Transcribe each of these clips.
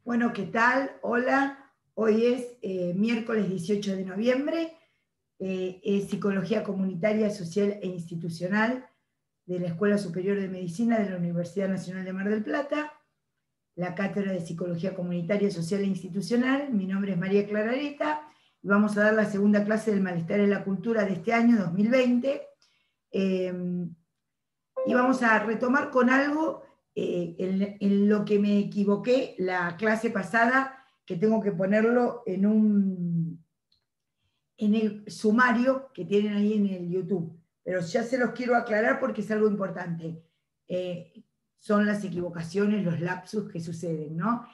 Bueno, ¿qué tal? Hola, hoy es miércoles 18 de noviembre, es Psicología Comunitaria, Social e Institucional de la Escuela Superior de Medicina de la Universidad Nacional de Mar del Plata, la Cátedra de Psicología Comunitaria, Social e Institucional. Mi nombre es María Clara Areta y vamos a dar la segunda clase del Malestar en la Cultura de este año, 2020, y vamos a retomar con algo en lo que me equivoqué la clase pasada, que tengo que ponerlo en el sumario que tienen ahí en el YouTube. Pero ya se los quiero aclarar porque es algo importante. Son las equivocaciones, los lapsus que suceden, ¿no?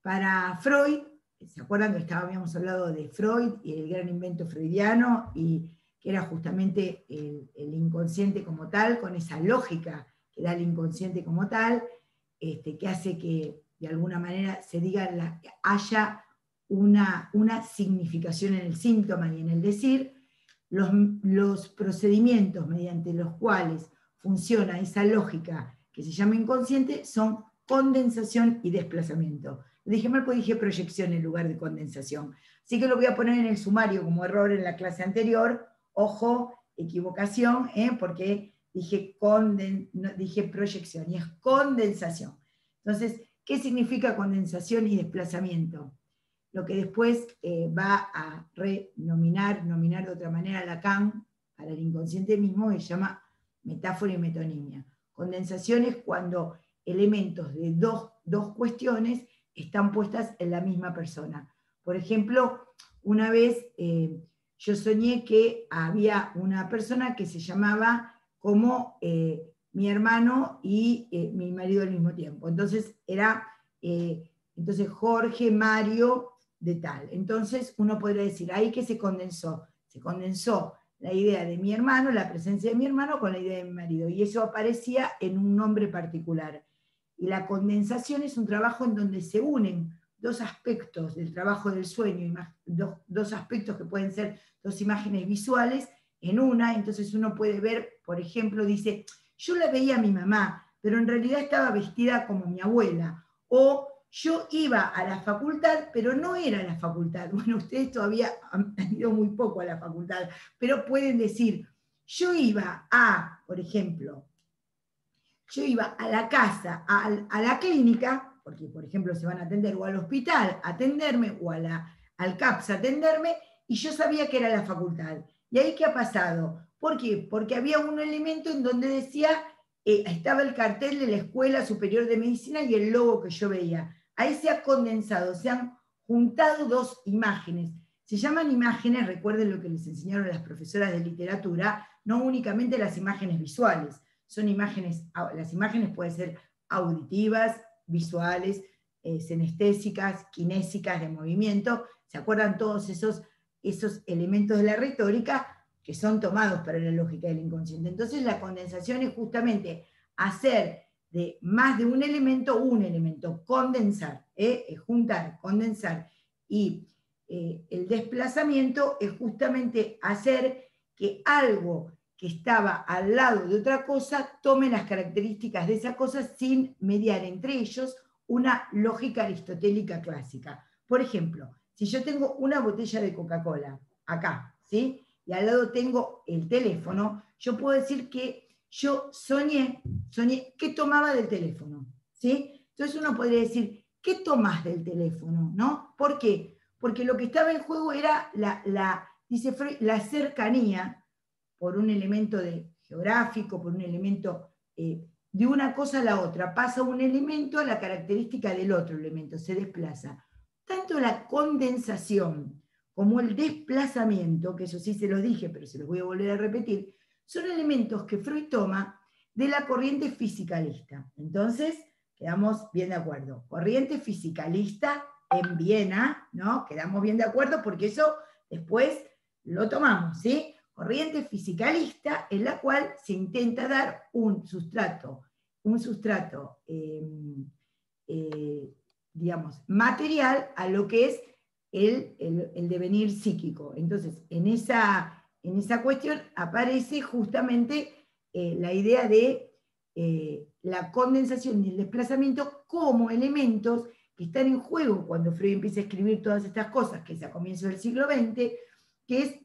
Para Freud, ¿se acuerdan que habíamos hablado de Freud y el gran invento freudiano, y que era justamente el inconsciente como tal, con esa lógica que da el inconsciente como tal, que hace que de alguna manera se diga, haya una significación en el síntoma y en el decir? Los procedimientos mediante los cuales funciona esa lógica que se llama inconsciente son condensación y desplazamiento. Lo dije mal porque dije proyección en lugar de condensación. Así que lo voy a poner en el sumario como error en la clase anterior. Ojo, equivocación, porque dije proyección y es condensación. Entonces, ¿qué significa condensación y desplazamiento? Lo que después va a nominar de otra manera Lacan para el inconsciente mismo, que se llama metáfora y metonimia. Condensación es cuando elementos de dos cuestiones están puestas en la misma persona. Por ejemplo, una vez yo soñé que había una persona que se llamaba como mi hermano y mi marido al mismo tiempo. Entonces era entonces Jorge, Mario, de tal. Entonces uno podría decir, ahí que se condensó la idea de mi hermano, la presencia de mi hermano con la idea de mi marido, y eso aparecía en un nombre particular. Y la condensación es un trabajo en donde se unen dos aspectos del trabajo del sueño, dos aspectos que pueden ser dos imágenes visuales en una. Entonces uno puede ver, por ejemplo, dice, yo la veía a mi mamá, pero en realidad estaba vestida como mi abuela, o yo iba a la facultad, pero no era la facultad. Bueno, ustedes todavía han ido muy poco a la facultad, pero pueden decir, yo iba a, por ejemplo, yo iba a la casa, a la clínica, porque por ejemplo se van a atender, o al hospital a atenderme, o al CAPS a atenderme, y yo sabía que era la facultad. ¿Y ahí qué ha pasado? ¿Por qué? Porque había un elemento en donde decía, estaba el cartel de la Escuela Superior de Medicina y el logo que yo veía. Ahí se ha condensado, se han juntado dos imágenes. Se llaman imágenes, recuerden lo que les enseñaron las profesoras de literatura, no únicamente las imágenes visuales. Son imágenes, las imágenes pueden ser auditivas, visuales, senestésicas, kinésicas, de movimiento. ¿Se acuerdan todos esos elementos de la retórica que son tomados para la lógica del inconsciente? Entonces la condensación es justamente hacer de más de un elemento, condensar, juntar, condensar. Y el desplazamiento es justamente hacer que algo que estaba al lado de otra cosa tome las características de esa cosa sin mediar entre ellos una lógica aristotélica clásica. Por ejemplo, si yo tengo una botella de Coca-Cola acá, ¿sí? Y al lado tengo el teléfono, yo puedo decir que yo soñé qué tomaba del teléfono, ¿sí? Entonces uno podría decir, ¿qué tomás del teléfono? ¿No? ¿Por qué? Porque lo que estaba en juego era dice Freud, la cercanía, por un elemento geográfico, por un elemento de una cosa a la otra. Pasa un elemento a la característica del otro elemento, se desplaza. Tanto la condensación como el desplazamiento, que eso sí se los dije, pero se los voy a volver a repetir, son elementos que Freud toma de la corriente fisicalista. Entonces, quedamos bien de acuerdo. Corriente fisicalista en Viena, ¿no? Quedamos bien de acuerdo porque eso después lo tomamos, ¿sí? Corriente fisicalista en la cual se intenta dar un sustrato digamos, material a lo que es el devenir psíquico. Entonces, en esa cuestión aparece justamente la idea de la condensación y el desplazamiento como elementos que están en juego cuando Freud empieza a escribir todas estas cosas, que es a comienzos del siglo XX, que es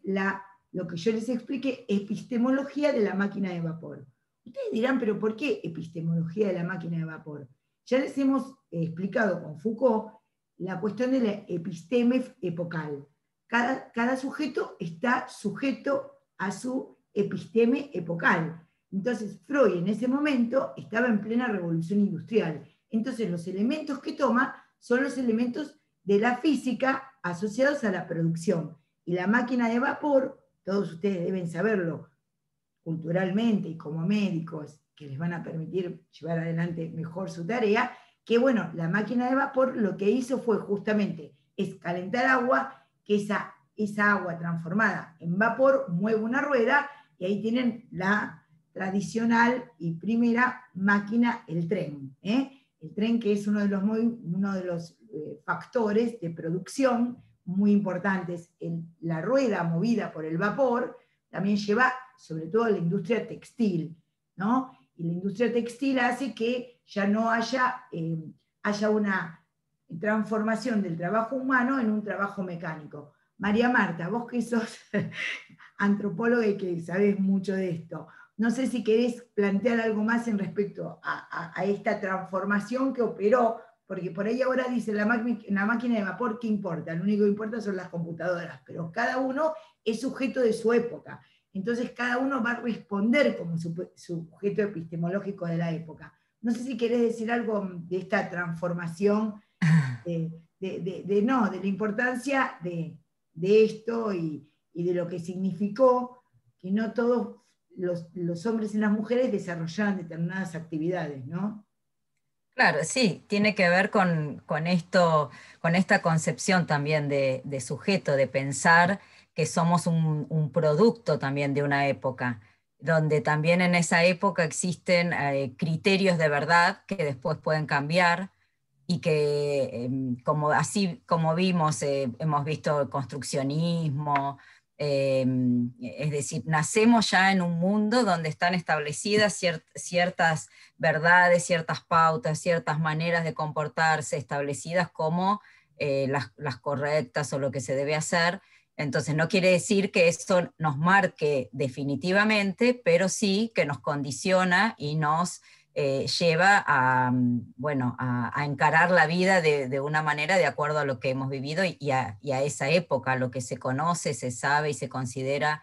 lo que yo les expliqué, epistemología de la máquina de vapor. Ustedes dirán, pero ¿por qué epistemología de la máquina de vapor? Ya les hemos explicado con Foucault la cuestión de la episteme epocal. Cada sujeto está sujeto a su episteme epocal. Entonces, Freud en ese momento estaba en plena revolución industrial. Entonces, los elementos que toma son los elementos de la física asociados a la producción. Y la máquina de vapor, todos ustedes deben saberlo culturalmente y como médicos, que les van a permitir llevar adelante mejor su tarea, que bueno, la máquina de vapor lo que hizo fue justamente es calentar agua, que esa agua transformada en vapor mueve una rueda, y ahí tienen la tradicional y primera máquina, el tren. El tren, que es uno de los factores de producción muy importantes. La rueda movida por el vapor también lleva sobre todo a la industria textil, ¿no? Y la industria textil hace que ya no haya una transformación del trabajo humano en un trabajo mecánico. María Marta, vos que sos antropóloga y que sabés mucho de esto, no sé si querés plantear algo más en respecto a esta transformación que operó, porque por ahí ahora dice la máquina de vapor, ¿qué importa? Lo único que importa son las computadoras, pero cada uno es sujeto de su época. Entonces cada uno va a responder como sujeto epistemológico de la época. No sé si querés decir algo de esta transformación, de la importancia de esto y de lo que significó que no todos los hombres y las mujeres desarrollaran determinadas actividades, ¿no? Claro, sí, tiene que ver con esto, con esta concepción también de sujeto, de pensar que somos un producto también de una época, donde también en esa época existen criterios de verdad que después pueden cambiar y que, como, así como vimos, hemos visto construccionismo, eh, es decir, nacemos ya en un mundo donde están establecidas ciertas verdades, ciertas pautas, ciertas maneras de comportarse establecidas como las correctas o lo que se debe hacer. Entonces no quiere decir que eso nos marque definitivamente, pero sí que nos condiciona y nos lleva a, bueno, a encarar la vida de una manera de acuerdo a lo que hemos vivido y a esa época, lo que se conoce, se sabe y se considera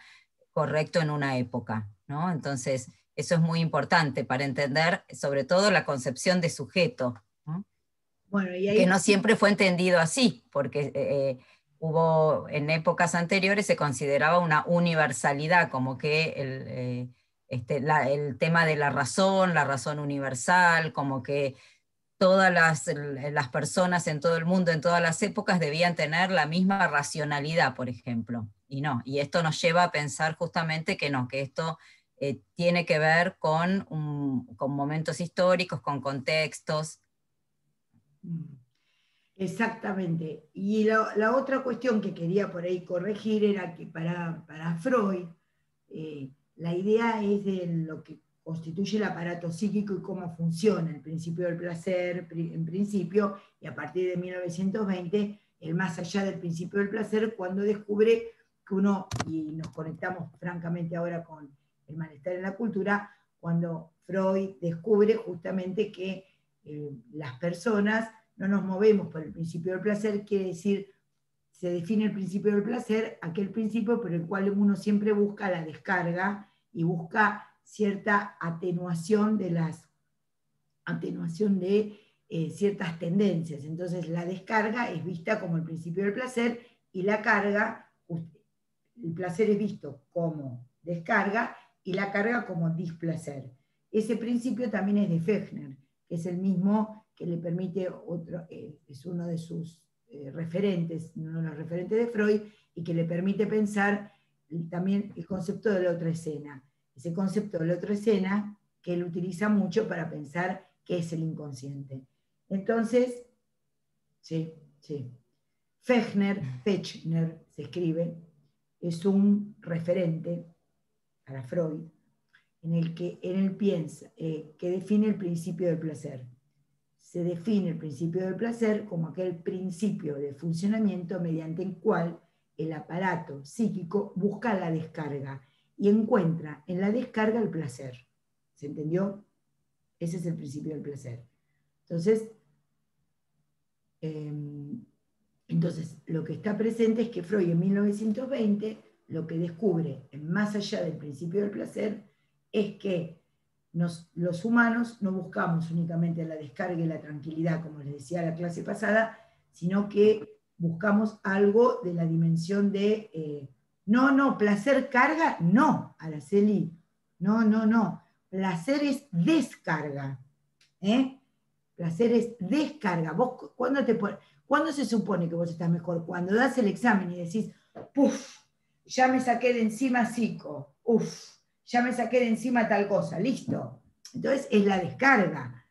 correcto en una época, ¿no? Entonces, eso es muy importante para entender sobre todo la concepción de sujeto, ¿no? Bueno, y Que ahí no siempre fue entendido así, porque hubo en épocas anteriores se consideraba una universalidad, como que el tema de la razón universal, como que todas las personas en todo el mundo, en todas las épocas, debían tener la misma racionalidad, por ejemplo. Y no, y esto nos lleva a pensar justamente que no, que esto tiene que ver con momentos históricos, con contextos. exactamente. Y la otra cuestión que quería por ahí corregir era que para Freud, la idea es de lo que constituye el aparato psíquico y cómo funciona el principio del placer, en principio, y a partir de 1920, el más allá del principio del placer, cuando descubre que uno, y nos conectamos francamente ahora con el malestar en la cultura, cuando Freud descubre justamente que las personas no nos movemos por el principio del placer, quiere decir, se define el principio del placer, aquel principio por el cual uno siempre busca la descarga y busca cierta atenuación de ciertas tendencias. Entonces la descarga es vista como el principio del placer y la carga, el placer es visto como descarga y la carga como displacer. Ese principio también es de Fechner, que es el mismo que le permite es uno de sus referentes, uno de los referentes de Freud, y que le permite pensar también el concepto de la otra escena. Ese concepto de la otra escena que él utiliza mucho para pensar qué es el inconsciente. Entonces, sí, sí. Fechner se escribe, es un referente para Freud, en el que él piensa, que define el principio del placer. se define el principio del placer como aquel principio de funcionamiento mediante el cual el aparato psíquico busca la descarga y encuentra en la descarga el placer. ¿Se entendió? Ese es el principio del placer. Entonces, lo que está presente es que Freud en 1920 lo que descubre, más allá del principio del placer, es que los humanos no buscamos únicamente la descarga y la tranquilidad, como les decía la clase pasada, sino que buscamos algo de la dimensión de, placer carga, no, Araceli, no, placer es descarga, placer es descarga. Vos, ¿cuándo se supone que vos estás mejor? Cuando das el examen y decís, ¡puf! Ya me saqué de encima psico, ¡uf! Ya me saqué de encima tal cosa, listo. Entonces es la descarga.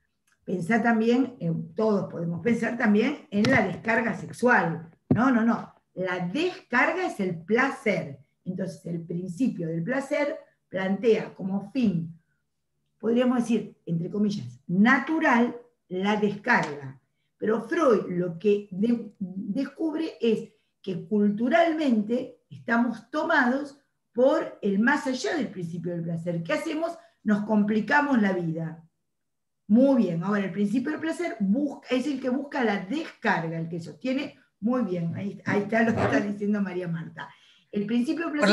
Pensá también, todos podemos pensar también en la descarga sexual. No. La descarga es el placer. Entonces el principio del placer plantea como fin, podríamos decir, entre comillas, natural, la descarga. Pero Freud lo que descubre es que culturalmente estamos tomados por el más allá del principio del placer. ¿Qué hacemos? Nos complicamos la vida. Muy bien, ahora el principio del placer es el que busca la descarga, el que sostiene, muy bien, ahí está lo que está diciendo María Marta. El principio del placer...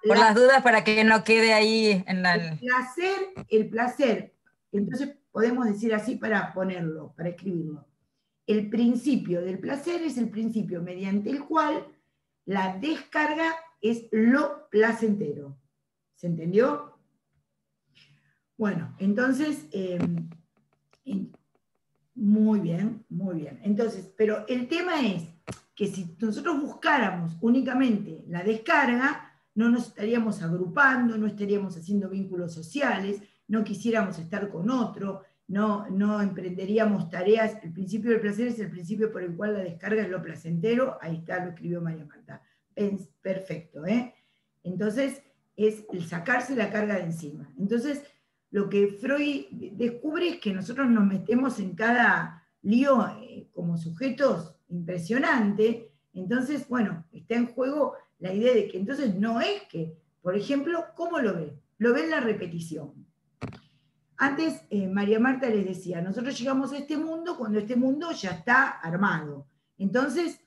Por las dudas, para que no quede ahí en la... El placer, entonces podemos decir así para ponerlo, para escribirlo. El principio del placer es el principio mediante el cual la descarga es lo placentero. ¿Se entendió? Bueno, entonces, muy bien. Entonces, pero el tema es que si nosotros buscáramos únicamente la descarga, no nos estaríamos agrupando, no estaríamos haciendo vínculos sociales, no quisiéramos estar con otro, no emprenderíamos tareas. El principio del placer es el principio por el cual la descarga es lo placentero. Ahí está, lo escribió María Marta. Perfecto, ¿eh? Entonces, es el sacarse la carga de encima. Entonces, lo que Freud descubre es que nosotros nos metemos en cada lío como sujetos impresionante. Entonces, bueno, está en juego la idea de que entonces no es que, por ejemplo, ¿cómo lo ve? Lo ve en la repetición. Antes María Marta les decía, nosotros llegamos a este mundo cuando este mundo ya está armado. Entonces,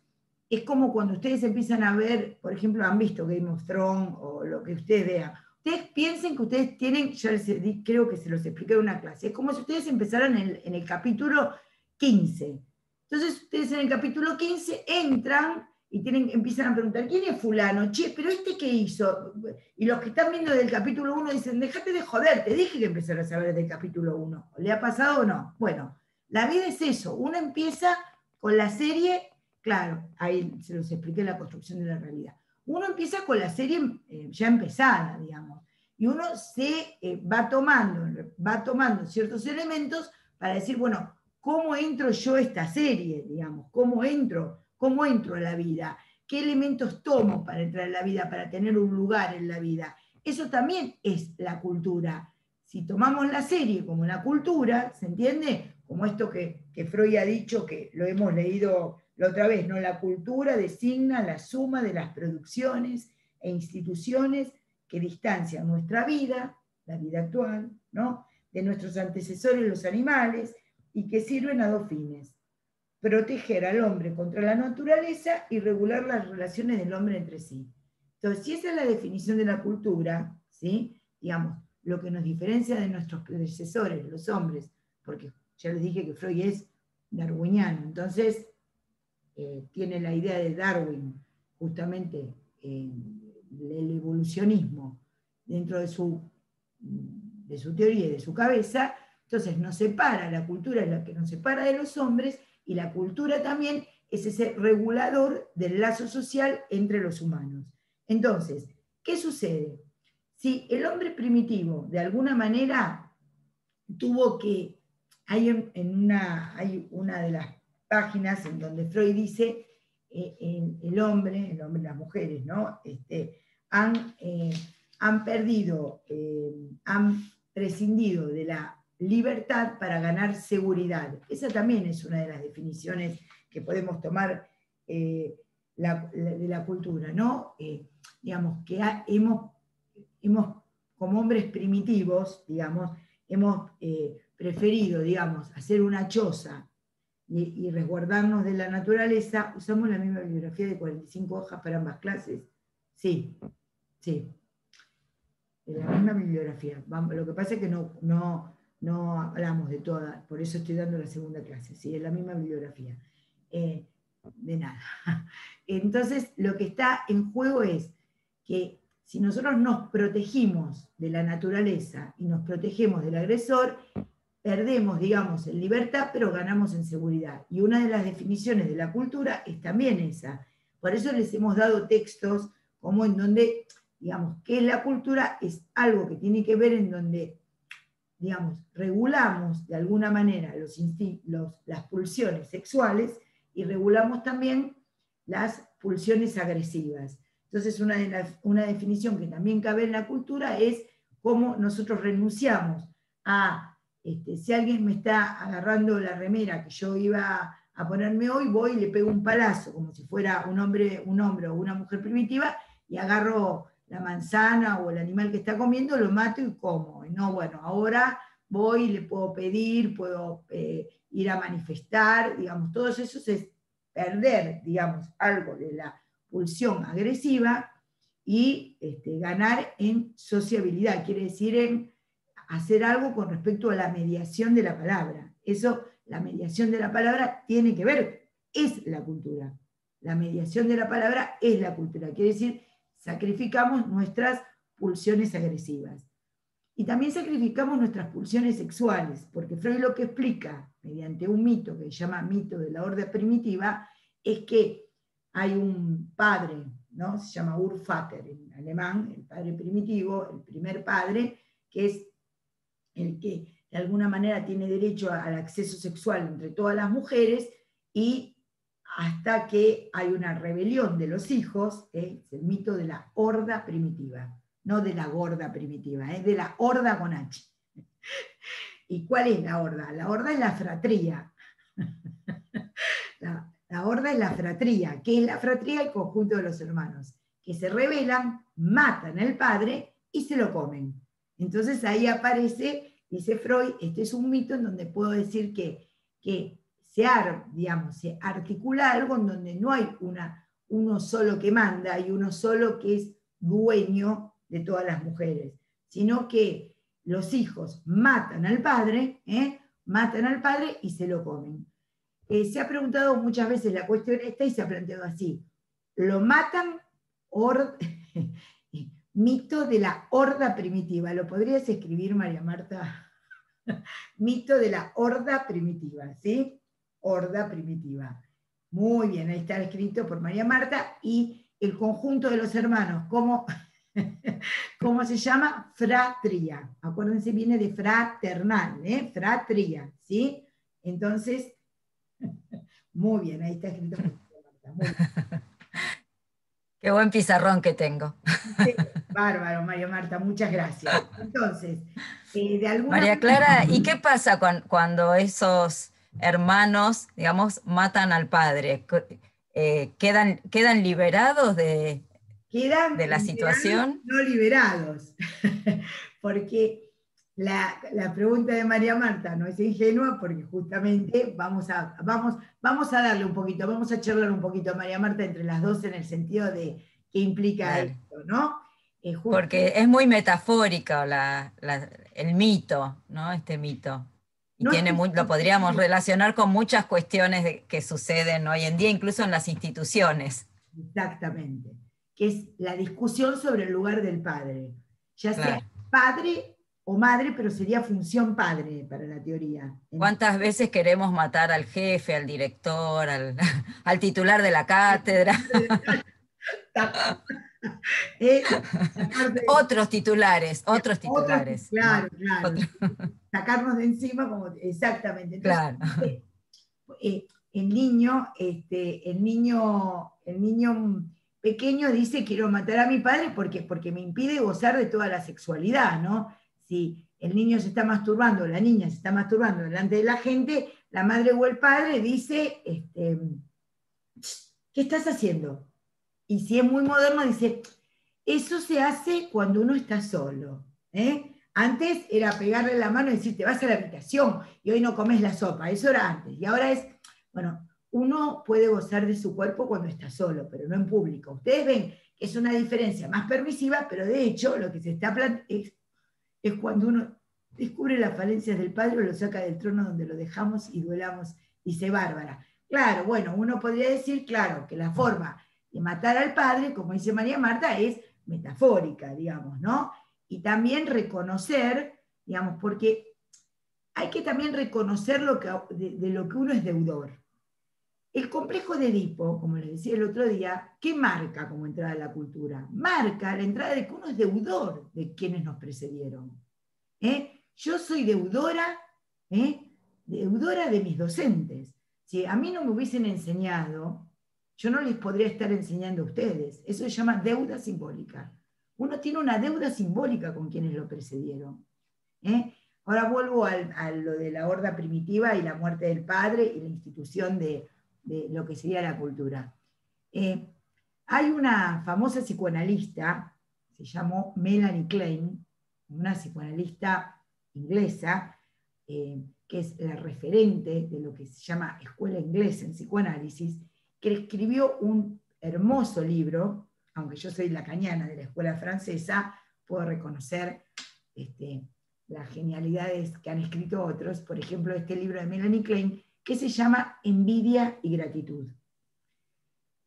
es como cuando ustedes empiezan a ver, por ejemplo, han visto Game of Thrones o lo que ustedes vean. Ustedes piensen que ustedes tienen, ya les creo que se los expliqué en una clase, es como si ustedes empezaran en el capítulo 15. Entonces ustedes en el capítulo 15 entran y empiezan a preguntar, ¿quién es fulano? Che, pero ¿este qué hizo? Y los que están viendo del capítulo 1 dicen, déjate de joder, te dije que empezaras a ver del capítulo 1. ¿Le ha pasado o no? Bueno, la vida es eso, uno empieza con la serie, claro, ahí se los expliqué la construcción de la realidad. Uno empieza con la serie ya empezada, digamos, y uno se va tomando ciertos elementos para decir, bueno, ¿cómo entro yo a esta serie, digamos? ¿Cómo entro a la vida? ¿Qué elementos tomo para entrar en la vida, para tener un lugar en la vida? Eso también es la cultura. Si tomamos la serie como una cultura, ¿se entiende? Como esto que Freud ha dicho, que lo hemos leído la otra vez, ¿no? La cultura designa la suma de las producciones e instituciones que distancian nuestra vida, la vida actual, ¿no? De nuestros antecesores los animales, y que sirven a dos fines: proteger al hombre contra la naturaleza y regular las relaciones del hombre entre sí. Entonces, si esa es la definición de la cultura, ¿sí? Digamos, lo que nos diferencia de nuestros predecesores, los hombres, porque ya les dije que Freud es darwiniano, entonces tiene la idea de Darwin, justamente el evolucionismo dentro de su teoría y de su cabeza. Entonces nos separa, la cultura es la que nos separa de los hombres, y la cultura también es ese regulador del lazo social entre los humanos. Entonces, ¿qué sucede? Si el hombre primitivo de alguna manera tuvo que, hay una de las páginas en donde Freud dice, el hombre, las mujeres, ¿no? Han perdido, han prescindido de la libertad para ganar seguridad. Esa también es una de las definiciones que podemos tomar de la cultura, ¿no? Digamos, que hemos, como hombres primitivos, digamos, hemos preferido, digamos, hacer una choza y resguardarnos de la naturaleza. Usamos la misma bibliografía de 45 hojas para ambas clases. Sí, sí, de la misma bibliografía. Lo que pasa es que no hablamos de todas, por eso estoy dando la segunda clase, ¿sí? Es la misma bibliografía. De nada. Entonces, lo que está en juego es que si nosotros nos protegimos de la naturaleza y nos protegemos del agresor, perdemos, digamos, en libertad, pero ganamos en seguridad. Y una de las definiciones de la cultura es también esa. Por eso les hemos dado textos como en donde, digamos, ¿qué es la cultura? Es algo que tiene que ver en donde, digamos, regulamos de alguna manera las pulsiones sexuales y regulamos también las pulsiones agresivas. Entonces, una definición que también cabe en la cultura es cómo nosotros renunciamos a, si alguien me está agarrando la remera que yo iba a ponerme hoy, voy y le pego un palazo, como si fuera un hombre o una mujer primitiva, y agarro la manzana o el animal que está comiendo, lo mato y como. No, bueno, ahora voy y le puedo pedir, puedo ir a manifestar, digamos, todo eso es perder, digamos, algo de la pulsión agresiva y ganar en sociabilidad, quiere decir en hacer algo con respecto a la mediación de la palabra. Eso, la mediación de la palabra tiene que ver, es la cultura. La mediación de la palabra es la cultura, quiere decir, sacrificamos nuestras pulsiones agresivas. Y también sacrificamos nuestras pulsiones sexuales, porque Freud lo que explica, mediante un mito que se llama mito de la horda primitiva, es que hay un padre, ¿no? Se llama Urvater en alemán, el padre primitivo, el primer padre, que es el que de alguna manera tiene derecho al acceso sexual entre todas las mujeres, y hasta que hay una rebelión de los hijos, es el mito de la horda primitiva. No de la gorda primitiva, es de la horda con H. ¿Y cuál es la horda? La horda es la fratría. La horda es la fratría. ¿Qué es la fratría? El conjunto de los hermanos, que se rebelan, matan al padre y se lo comen. Entonces ahí aparece, dice Freud, este es un mito en donde puedo decir que se articula algo en donde no hay uno solo que manda y uno solo que es dueño de todas las mujeres, sino que los hijos matan al padre y se lo comen. Se ha preguntado muchas veces la cuestión esta y se ha planteado así: lo matan, mito de la horda primitiva. ¿Lo podrías escribir, María Marta? Mito de la horda primitiva, ¿sí? Horda primitiva. Muy bien, ahí está escrito por María Marta. Y el conjunto de los hermanos, ¿cómo se llama? Fratría. Acuérdense, viene de fraternal, fratría, ¿sí? Entonces, muy bien, ahí está escrito por María Marta. Muy bien. Qué buen pizarrón que tengo. Sí, bárbaro, María Marta, muchas gracias. Entonces, de alguna María manera... Clara, ¿y qué pasa cuando esos hermanos, digamos, matan al padre? ¿Quedan liberados de Quedan la liberados, situación? no liberados, porque la pregunta de María Marta no es ingenua, porque justamente vamos a darle un poquito, vamos a charlar un poquito, María Marta, entre las dos en el sentido de qué implica Claro. esto, ¿no? Porque es muy metafórico el mito, ¿no? Este mito. Y No es que lo podríamos relacionar con muchas cuestiones que suceden hoy en día, incluso en las instituciones. exactamente, que es la discusión sobre el lugar del padre, ya sea Claro. padre o madre, pero sería función padre para la teoría. ¿Cuántas veces queremos matar al jefe, al director, al titular de la cátedra? Otros titulares. Claro, ¿No? claro. Sacarnos de encima, exactamente. Entonces, Claro. el niño pequeño dice: quiero matar a mi padre porque me impide gozar de toda la sexualidad, ¿no? Si el niño se está masturbando, la niña se está masturbando delante de la gente, la madre o el padre dice, ¿qué estás haciendo? Y si es muy moderno, dice, eso se hace cuando uno está solo. Antes era pegarle la mano y decir, te vas a la habitación y hoy no comes la sopa. Eso era antes. Y ahora es, bueno, uno puede gozar de su cuerpo cuando está solo, pero no en público. Ustedes ven que es una diferencia más permisiva, pero de hecho lo que se está planteando es cuando uno descubre las falencias del padre, lo saca del trono donde lo dejamos y duelamos, dice Bárbara. Claro, bueno, uno podría decir, claro, que la forma de matar al padre, como dice María Marta, es metafórica, digamos, ¿no? Y también reconocer, digamos, porque hay que también reconocer de lo que uno es deudor. El complejo de Edipo, como les decía el otro día, ¿qué marca como entrada a la cultura? Marca la entrada de que uno es deudor de quienes nos precedieron. Yo soy deudora de mis docentes. Si a mí no me hubiesen enseñado, yo no les podría estar enseñando a ustedes. Eso se llama deuda simbólica. Uno tiene una deuda simbólica con quienes lo precedieron. Ahora vuelvo a lo de la horda primitiva y la muerte del padre y la institución de lo que sería la cultura. Hay una famosa psicoanalista, se llamó Melanie Klein, una psicoanalista inglesa, que es la referente de lo que se llama escuela inglesa en psicoanálisis, que escribió un hermoso libro, aunque yo soy lacaniana de la escuela francesa, puedo reconocer las genialidades que han escrito otros, por ejemplo, este libro de Melanie Klein, que se llama Envidia y Gratitud.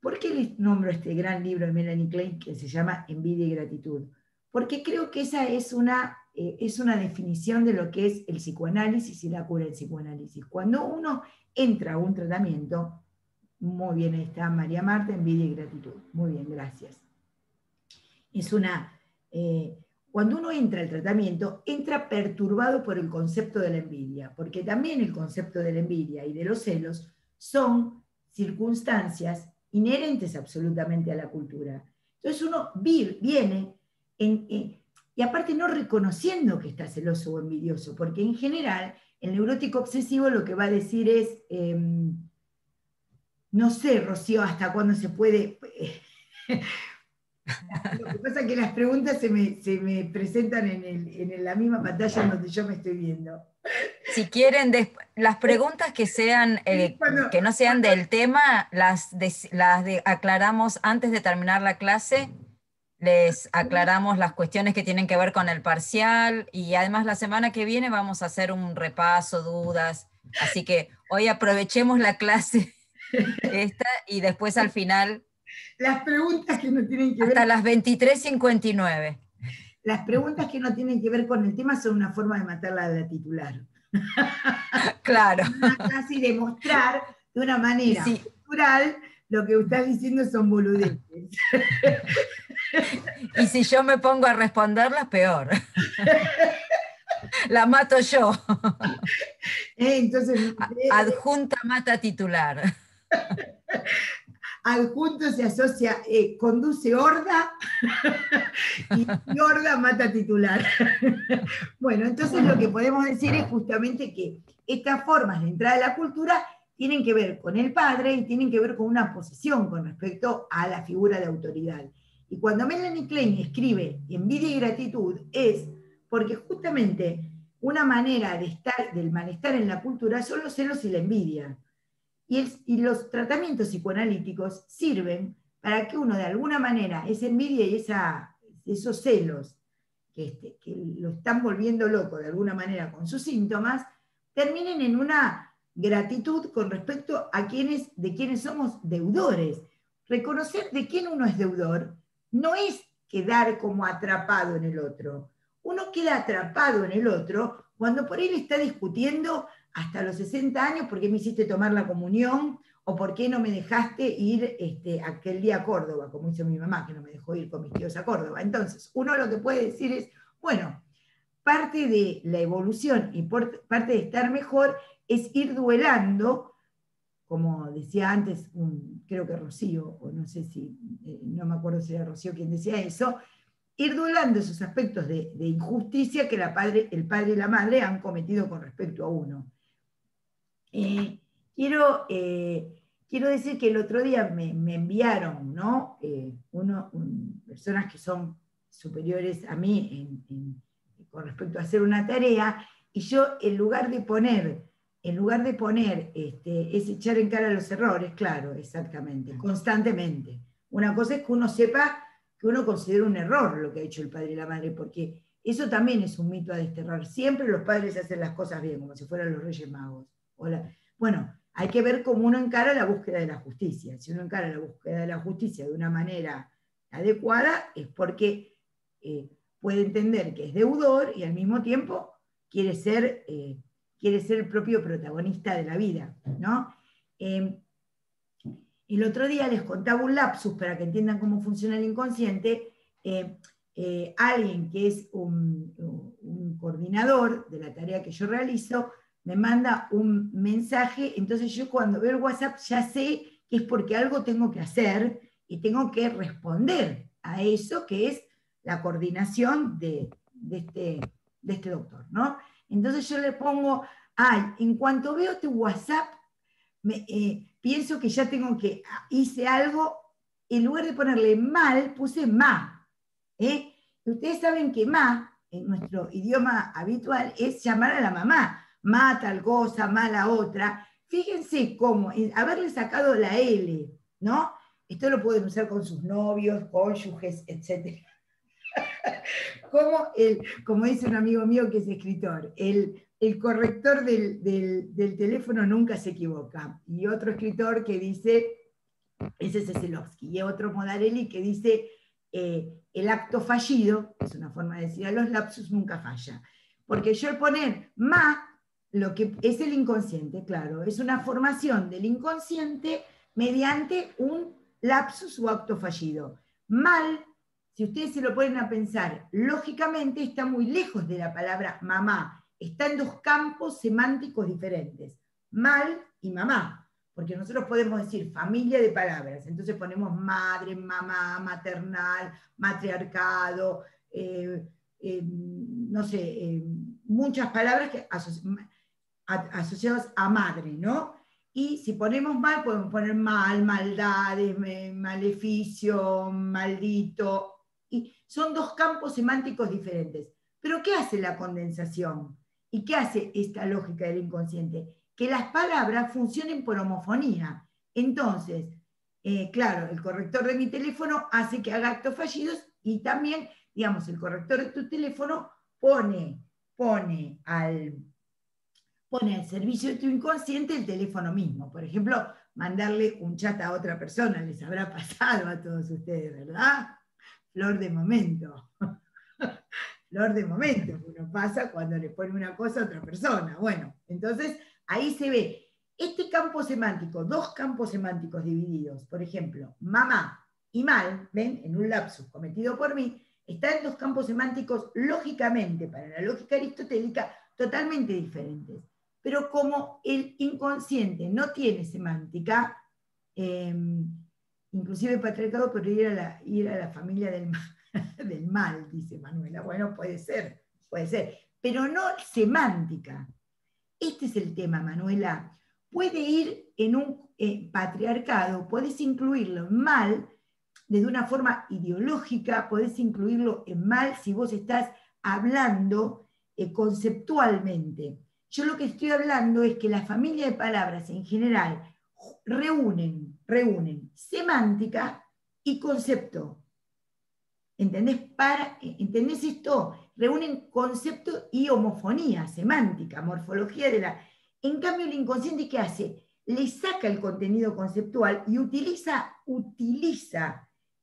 ¿Por qué les nombro este gran libro de Melanie Klein que se llama Envidia y Gratitud? Porque creo que esa es una definición de lo que es el psicoanálisis y la cura del psicoanálisis. Cuando uno entra a un tratamiento, muy bien, ahí está María Marta, Envidia y Gratitud. Muy bien, gracias. Cuando uno entra al tratamiento, entra perturbado por el concepto de la envidia, porque también el concepto de la envidia y de los celos son circunstancias inherentes absolutamente a la cultura. Entonces uno viene, y aparte no reconociendo que está celoso o envidioso, porque en general el neurótico obsesivo lo que va a decir es, no sé, Rocío, hasta cuándo se puede... Lo que pasa es que las preguntas se me presentan en la misma pantalla en donde yo me estoy viendo. Si quieren, las preguntas que sean, que no sean del tema, aclaramos antes de terminar la clase, les aclaramos las cuestiones que tienen que ver con el parcial, y además la semana que viene vamos a hacer un repaso, dudas, así que hoy aprovechemos la clase esta y después al final... Las preguntas que no tienen que ver... Hasta las 23:59. Las preguntas que no tienen que ver con el tema son una forma de matarla a la titular. Claro. Casi demostrar de una manera cultural lo que estás diciendo son boludeces. Y si yo me pongo a responderlas, peor. La mato yo. Entonces, adjunta mata titular. Adjunto se asocia, conduce horda y horda mata titular. Bueno, entonces lo que podemos decir es justamente que estas formas de entrada de la cultura tienen que ver con el padre y tienen que ver con una posesión con respecto a la figura de autoridad. Y cuando Melanie Klein escribe Envidia y Gratitud es porque justamente una manera de del malestar en la cultura son los celos y la envidia. Y los tratamientos psicoanalíticos sirven para que uno de alguna manera, esa envidia y esos celos que lo están volviendo loco de alguna manera con sus síntomas, terminen en una gratitud con respecto a de quienes somos deudores. Reconocer de quién uno es deudor no es quedar como atrapado en el otro. Uno queda atrapado en el otro cuando por él está discutiendo hasta los 60 años, ¿por qué me hiciste tomar la comunión? ¿O por qué no me dejaste ir aquel día a Córdoba, como hizo mi mamá, que no me dejó ir con mis tíos a Córdoba? Entonces, uno lo que puede decir es, bueno, parte de la evolución y parte de estar mejor es ir duelando, como decía antes, creo que Rocío, o no sé si, no me acuerdo si era Rocío quien decía eso, ir doblando esos aspectos de injusticia que el padre y la madre han cometido con respecto a uno. Quiero decir que el otro día me enviaron, ¿no? Personas que son superiores a mí con respecto a hacer una tarea, y yo en lugar de poner es echar en cara los errores, claro, exactamente, constantemente. Una cosa es que uno sepa que uno considera un error lo que ha hecho el padre y la madre, porque eso también es un mito a desterrar. Siempre los padres hacen las cosas bien, como si fueran los Reyes Magos. Bueno, hay que ver cómo uno encara la búsqueda de la justicia. Si uno encara la búsqueda de la justicia de una manera adecuada, es porque puede entender que es deudor y al mismo tiempo quiere ser el propio protagonista de la vida, ¿no? El otro día les contaba un lapsus para que entiendan cómo funciona el inconsciente. Alguien que es un coordinador de la tarea que yo realizo me manda un mensaje, entonces yo cuando veo el WhatsApp ya sé que es porque algo tengo que hacer y tengo que responder a eso, que es la coordinación de este doctor, ¿no? Entonces yo le pongo, en cuanto veo tu WhatsApp, pienso que ya hice algo, en lugar de ponerle mal, puse ma. Ustedes saben que ma, en nuestro idioma habitual, es llamar a la mamá. Ma tal cosa, ma la otra. Fíjense cómo, haberle sacado la L, ¿no? Esto lo pueden usar con sus novios, cónyuges, etc. Como dice un amigo mío que es escritor, el corrector del teléfono nunca se equivoca. Y otro escritor que dice, ese es Ceselovsky, y otro Modarelli que dice, el acto fallido, es una forma de decir a los lapsus, nunca falla. Porque yo al poner ma, lo que es el inconsciente, claro, es una formación del inconsciente mediante un lapsus o acto fallido. Mal, si ustedes se lo ponen a pensar, lógicamente está muy lejos de la palabra mamá, está en dos campos semánticos diferentes, mal y mamá, porque nosotros podemos decir familia de palabras, entonces ponemos madre, mamá, maternal, matriarcado, no sé, muchas palabras asociadas a madre, ¿no? Y si ponemos mal, podemos poner mal, maldades, maleficio, maldito. Y son dos campos semánticos diferentes. Pero ¿qué hace la condensación? ¿Y qué hace esta lógica del inconsciente? Que las palabras funcionen por homofonía. Entonces, claro, el corrector de mi teléfono hace que haga actos fallidos y también, digamos, el corrector de tu teléfono pone al servicio de tu inconsciente el teléfono mismo. Por ejemplo, mandarle un chat a otra persona, les habrá pasado a todos ustedes, ¿verdad? Flor de momento. Flor de momento, uno pasa cuando le pone una cosa a otra persona. Bueno, entonces ahí se ve este campo semántico, dos campos semánticos divididos, por ejemplo, mamá y mal, ¿ven? En un lapsus cometido por mí, están en dos campos semánticos, lógicamente, para la lógica aristotélica, totalmente diferentes. Pero como el inconsciente no tiene semántica, inclusive el patriarcado podría ir a la familia del mal, dice Manuela. Bueno, puede ser, pero no semántica. Este es el tema, Manuela. Puede ir en un patriarcado, podés incluirlo en mal desde una forma ideológica, podés incluirlo en mal si vos estás hablando conceptualmente. Yo lo que estoy hablando es que la familia de palabras en general reúnen semántica y concepto. ¿Entendés esto? Reúnen concepto y homofonía, semántica, morfología de la... En cambio, el inconsciente, ¿qué hace? Le saca el contenido conceptual y utiliza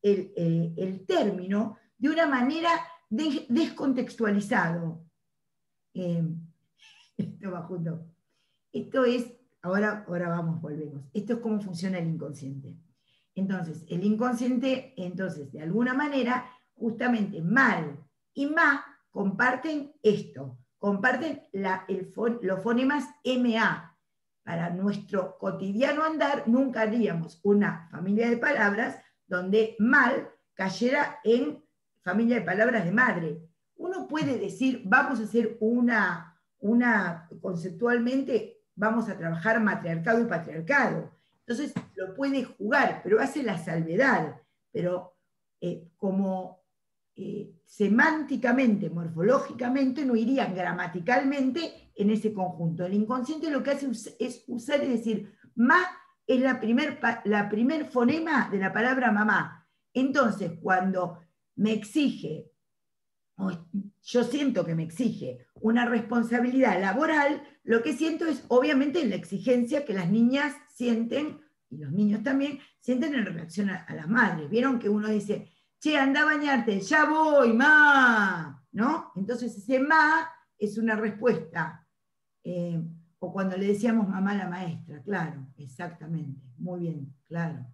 el término de una manera descontextualizado. Esto va junto. Esto es, ahora volvemos. Esto es cómo funciona el inconsciente. Entonces, el inconsciente, de alguna manera, justamente mal y ma comparten esto, comparten los fonemas MA. Para nuestro cotidiano andar, nunca haríamos una familia de palabras donde mal cayera en familia de palabras de madre. Uno puede decir, vamos a hacer conceptualmente, vamos a trabajar matriarcado y patriarcado. Entonces lo puede jugar, pero hace la salvedad. Pero como semánticamente, morfológicamente, no irían gramaticalmente en ese conjunto. El inconsciente lo que hace es usar y decir, ma es la primer fonema de la palabra mamá. Entonces, cuando me exige, yo siento que me exige una responsabilidad laboral, lo que siento es obviamente la exigencia que las niñas sienten, y los niños también, sienten en relación a las madres. ¿Vieron que uno dice, che, anda a bañarte, ya voy, ma? ¿No? Entonces ese ma es una respuesta. O cuando le decíamos mamá a la maestra, claro, exactamente, muy bien, claro,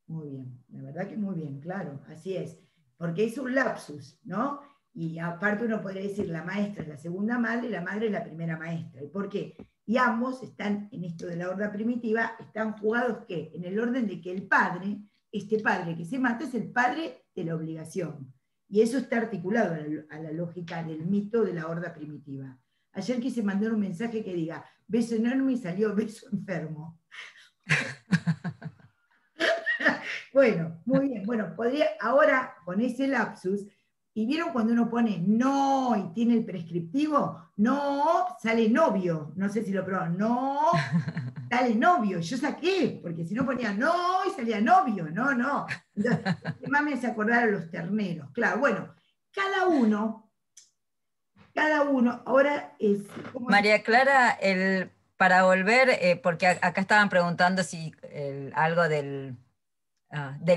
muy bien, la verdad que muy bien, claro, así es, porque es un lapsus, ¿no? Y aparte uno podría decir, la maestra es la segunda madre, la madre es la primera maestra. ¿Y por qué? Y ambos están, en esto de la horda primitiva, están jugados ¿qué? En el orden de que el padre, este padre que se mata, es el padre de la obligación. Y eso está articulado a la lógica del mito de la horda primitiva. Ayer quise mandar un mensaje que diga, beso enorme y salió beso enfermo. Bueno, muy bien. Bueno, podría ahora con ese lapsus, y vieron cuando uno pone no y tiene el prescriptivo, no, sale novio. No sé si lo probaron. No, sale novio. Yo saqué, porque si no ponía no y salía novio. No, no. Entonces, más me hace acordar a los terneros. Claro, bueno, cada uno, ahora es... María Clara, para volver, porque acá estaban preguntando si algo del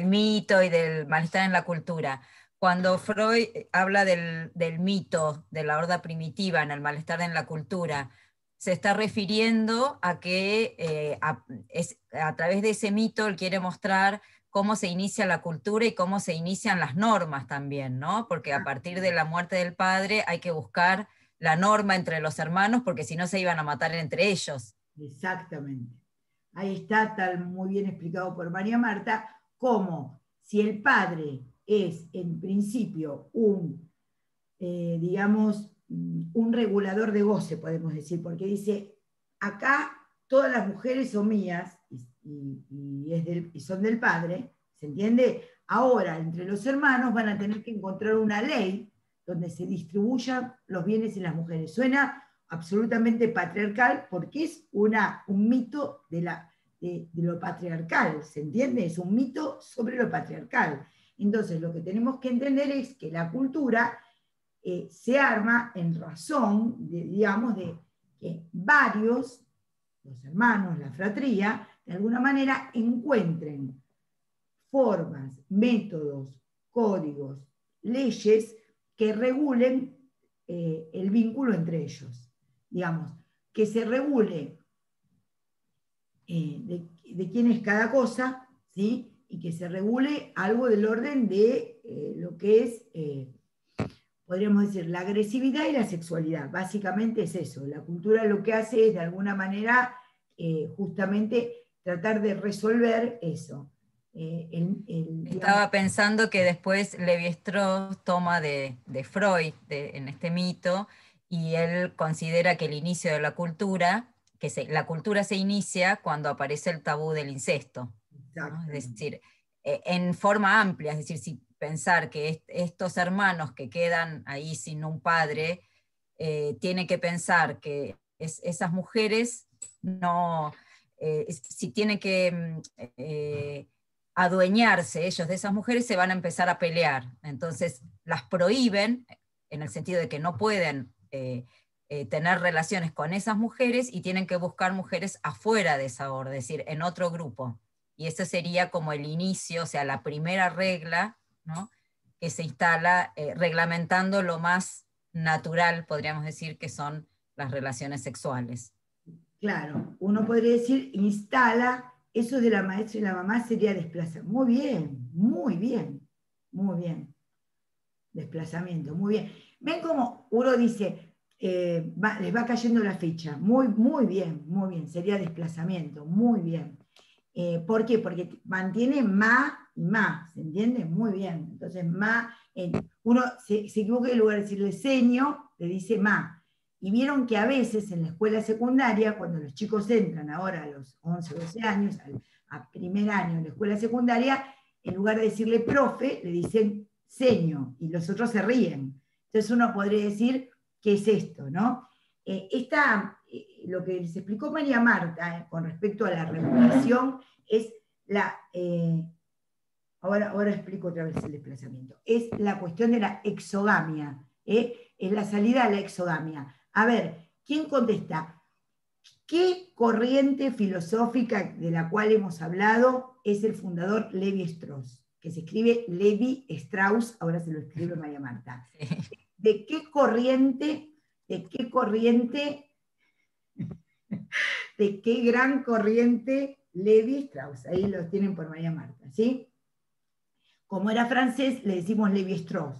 mito y del malestar en la cultura. Cuando Freud habla del mito, de la horda primitiva, en el malestar en la cultura, se está refiriendo a que a través de ese mito él quiere mostrar cómo se inicia la cultura y cómo se inician las normas también, ¿no? Porque a partir de la muerte del padre hay que buscar la norma entre los hermanos, porque si no se iban a matar entre ellos. Exactamente. Ahí está, tal muy bien explicado por María Marta, como si el padre es en principio digamos, un regulador de goce, podemos decir, porque dice, acá todas las mujeres son mías y son del padre, ¿se entiende? Ahora, entre los hermanos van a tener que encontrar una ley donde se distribuyan los bienes y las mujeres. Suena absolutamente patriarcal porque es un mito de lo patriarcal, ¿se entiende? Es un mito sobre lo patriarcal. Entonces, lo que tenemos que entender es que la cultura se arma en razón, digamos, de que varios, los hermanos, la fratría, de alguna manera encuentren formas, métodos, códigos, leyes que regulen el vínculo entre ellos. Digamos, que se regule de quién es cada cosa, ¿sí? Y que se regule algo del orden de lo que es, podríamos decir, la agresividad y la sexualidad. Básicamente es eso. La cultura lo que hace es, de alguna manera, justamente tratar de resolver eso. Estaba pensando que después Levi-Strauss toma de Freud en este mito, y él considera que el inicio de la cultura, la cultura se inicia cuando aparece el tabú del incesto, ¿no? Es decir, en forma amplia, es decir, si pensar que estos hermanos que quedan ahí sin un padre, tienen que pensar que esas mujeres no, si tienen que adueñarse ellos de esas mujeres, se van a empezar a pelear. Entonces las prohíben, en el sentido de que no pueden tener relaciones con esas mujeres, y tienen que buscar mujeres afuera de esa horda, es decir, en otro grupo. Y ese sería como el inicio, o sea, la primera regla, ¿no?, que se instala reglamentando lo más natural, podríamos decir, que son las relaciones sexuales. Claro, uno podría decir, instala, eso de la maestra y la mamá sería desplazamiento. Muy bien, muy bien, muy bien. Desplazamiento, muy bien. Ven cómo uno dice, les va cayendo la ficha. Muy, muy bien, sería desplazamiento, muy bien. ¿Por qué? Porque mantiene ma y ma, ¿se entiende? Muy bien. Entonces, ma, uno se equivoca en lugar de decirle seño, le dice ma. Y vieron que a veces en la escuela secundaria, cuando los chicos entran ahora a los 11 o 12 años, a primer año en la escuela secundaria, en lugar de decirle profe, le dicen seño, y los otros se ríen. Entonces uno podría decir, ¿qué es esto? ¿No? Lo que les explicó María Marta con respecto a la regulación es ahora explico otra vez el desplazamiento, es la cuestión de la exogamia, es la salida a la exogamia. A ver, ¿quién contesta? ¿Qué corriente filosófica de la cual hemos hablado es el fundador Levi Strauss? Que se escribe Levi Strauss, ahora se lo escribe María Marta. ¿De qué corriente, de qué gran corriente Levi Strauss? Ahí lo tienen por María Marta, ¿sí? Como era francés, le decimos Levi Strauss,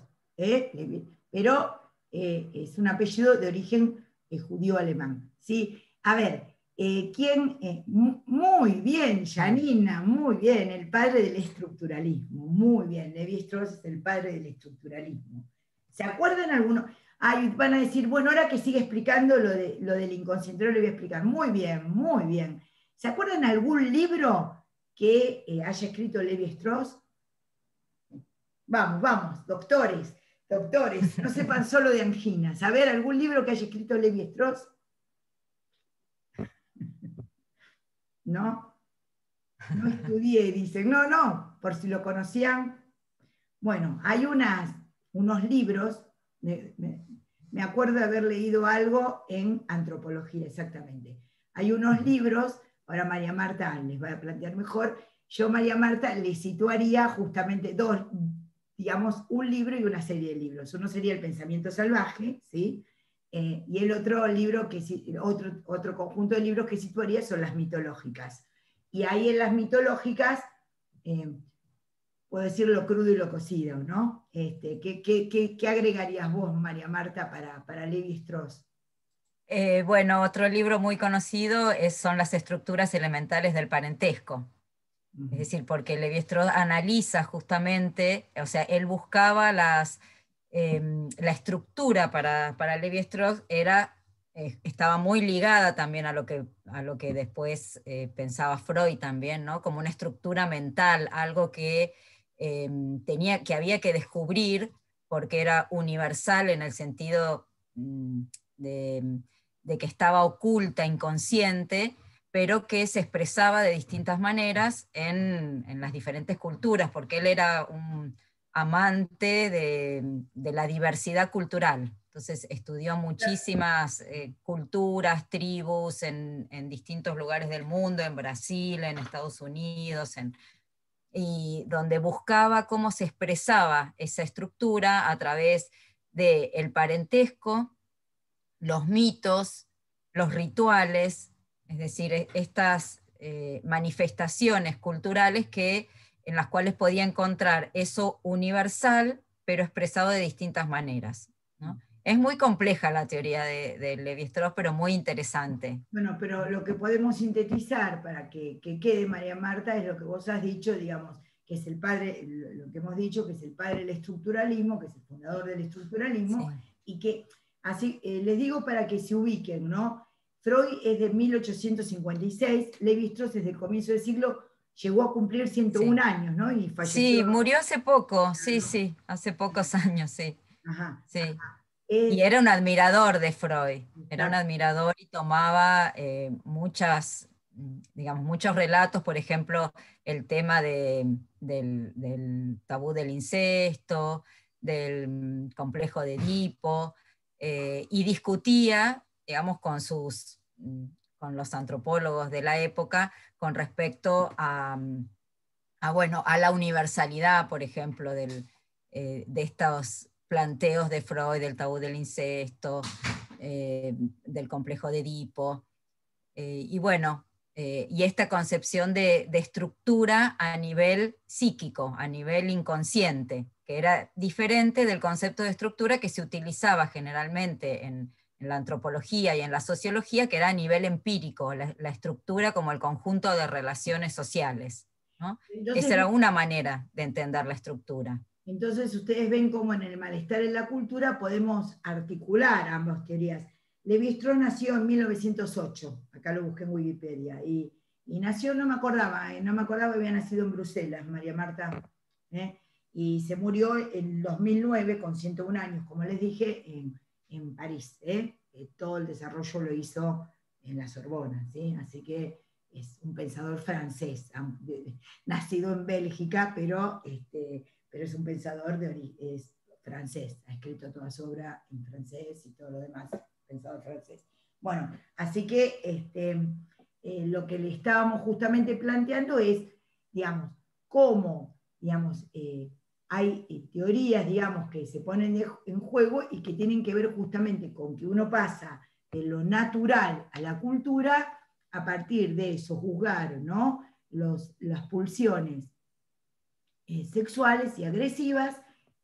pero es un apellido de origen judío-alemán, ¿sí? A ver, ¿quién? Muy bien, Janina, muy bien, el padre del estructuralismo, muy bien, Levi Strauss es el padre del estructuralismo. ¿Se acuerdan algunos? Van a decir, bueno, ahora que sigue explicando lo del inconsciente, le voy a explicar. Muy bien, muy bien. ¿Se acuerdan algún libro que haya escrito Levi Strauss? Vamos, doctores, no sepan solo de anginas. A ver, ¿algún libro que haya escrito Levi Strauss? ¿No? No estudié, dicen. No, por si lo conocían. Bueno, hay unos libros, me acuerdo de haber leído algo en antropología, exactamente. Hay unos libros, ahora María Marta les va a plantear mejor, yo María Marta le situaría justamente digamos, un libro y una serie de libros. Uno sería El pensamiento salvaje, ¿sí? Y el otro libro, otro conjunto de libros que situaría son las mitológicas. Y ahí en las mitológicas, puedo decir lo crudo y lo cocido, ¿no? ¿Qué agregarías vos, María Marta, para Levi Strauss? Bueno, otro libro muy conocido son Las estructuras elementales del parentesco. Es decir, porque Levi-Strauss analiza justamente, o sea, él buscaba la estructura para Levi-Strauss estaba muy ligada también a lo que después pensaba Freud también, ¿no? Como una estructura mental, algo que que había que descubrir porque era universal en el sentido de que estaba oculta, inconsciente, pero que se expresaba de distintas maneras en las diferentes culturas, porque él era un amante de la diversidad cultural. Entonces estudió muchísimas culturas, tribus en distintos lugares del mundo, en Brasil, en Estados Unidos, y donde buscaba cómo se expresaba esa estructura a través del parentesco, los mitos, los rituales, es decir, estas manifestaciones culturales en las cuales podía encontrar eso universal, pero expresado de distintas maneras, ¿no? Es muy compleja la teoría de Levi-Strauss, pero muy interesante. Bueno, pero lo que podemos sintetizar para que quede, María Marta, es lo que vos has dicho, digamos, que es el padre, lo que hemos dicho, que es el padre del estructuralismo, que es el fundador del estructuralismo, sí. Y que, así, les digo para que se ubiquen, ¿no? Freud es de 1856, Levi-Strauss es del comienzo del siglo, llegó a cumplir 101 años, ¿no? Y falleció. Sí, murió hace poco, sí, hace pocos años, sí. Ajá. Sí. Y era un admirador de Freud, era un admirador y tomaba muchos relatos, por ejemplo, el tema del tabú del incesto, del complejo de Edipo, y discutía, digamos, con los antropólogos de la época con respecto a la universalidad, por ejemplo, de estos planteos de Freud, del tabú del incesto, del complejo de Edipo, y esta concepción de estructura a nivel psíquico, a nivel inconsciente, que era diferente del concepto de estructura que se utilizaba generalmente en la antropología y en la sociología, que era a nivel empírico, la estructura como el conjunto de relaciones sociales, ¿no? Entonces, Esa era una manera de entender la estructura. entonces ustedes ven cómo en el malestar en la cultura podemos articular ambas teorías. Levi-Strauss nació en 1908, acá lo busqué en Wikipedia, y nació, no me acordaba que había nacido en Bruselas, María Marta, y se murió en 2009 con 101 años, como les dije, en París. Todo el desarrollo lo hizo en la Sorbona, ¿sí? Así que es un pensador francés, nacido en Bélgica, pero es un pensador es francés, ha escrito toda su obra en francés y todo lo demás, pensador francés. Bueno, así que lo que le estábamos justamente planteando es, digamos, cómo, digamos, hay teorías, digamos, que se ponen en juego y que tienen que ver justamente con que uno pasa de lo natural a la cultura a partir de sojuzgar, ¿no? Las pulsiones sexuales y agresivas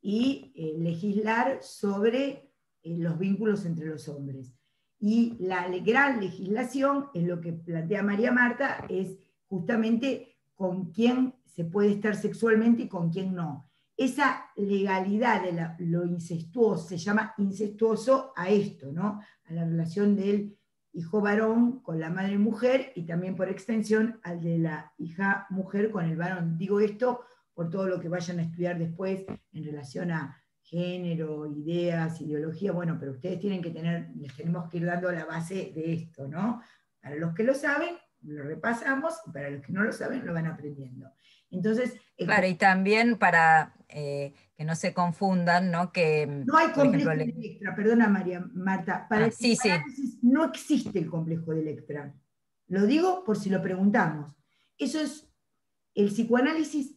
y legislar sobre los vínculos entre los hombres. Y la gran legislación, es lo que plantea María Marta, es justamente con quién se puede estar sexualmente y con quién no. Esa legalidad de lo incestuoso, se llama incestuoso a esto, ¿no? A la relación del hijo varón con la madre mujer y también por extensión al de la hija mujer con el varón. Digo esto por todo lo que vayan a estudiar después en relación a género, ideas, ideología, bueno, pero ustedes tienen que les tenemos que ir dando la base de esto, ¿no? Para los que lo saben, lo repasamos, y para los que no lo saben, lo van aprendiendo. Entonces, claro, y también para que no se confundan, ¿no? Que, no hay por ejemplo, complejo de Electra, perdona María Marta, para el sí, sí. psicoanálisis no existe el complejo de Electra. Lo digo por si lo preguntamos. Eso es, el psicoanálisis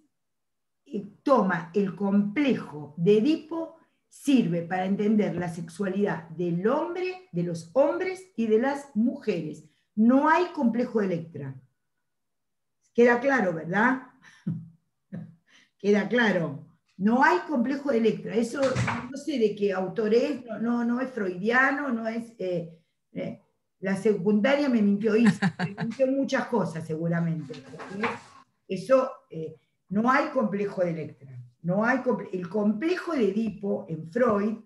toma el complejo de Edipo, sirve para entender la sexualidad del hombre, de los hombres y de las mujeres. No hay complejo de Electra. Queda claro, ¿verdad? Queda claro. No hay complejo de Electra. Eso no sé de qué autor es, no es freudiano, no es... la secundaria me mintió, me mintió muchas cosas seguramente. Eso, no hay complejo de Electra. No hay el complejo de Edipo en Freud,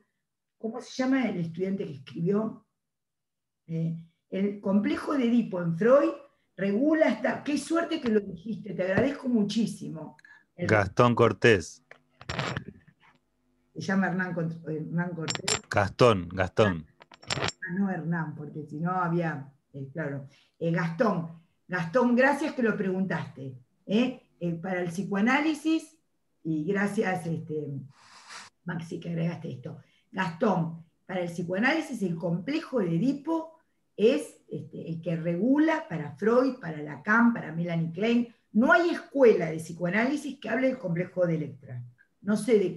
¿cómo se llama el estudiante que escribió? El complejo de Edipo en Freud regula hasta... Qué suerte que lo dijiste, te agradezco muchísimo. Gastón Cortés. Se llama Hernán Cortés. Gastón. No Hernán, porque si no había, claro. Gastón, gracias que lo preguntaste. Para el psicoanálisis, y gracias, Maxi, que agregaste esto. Gastón, para el psicoanálisis el complejo de Edipo es el que regula para Freud, para Lacan, para Melanie Klein. No hay escuela de psicoanálisis que hable del complejo de Electra. No sé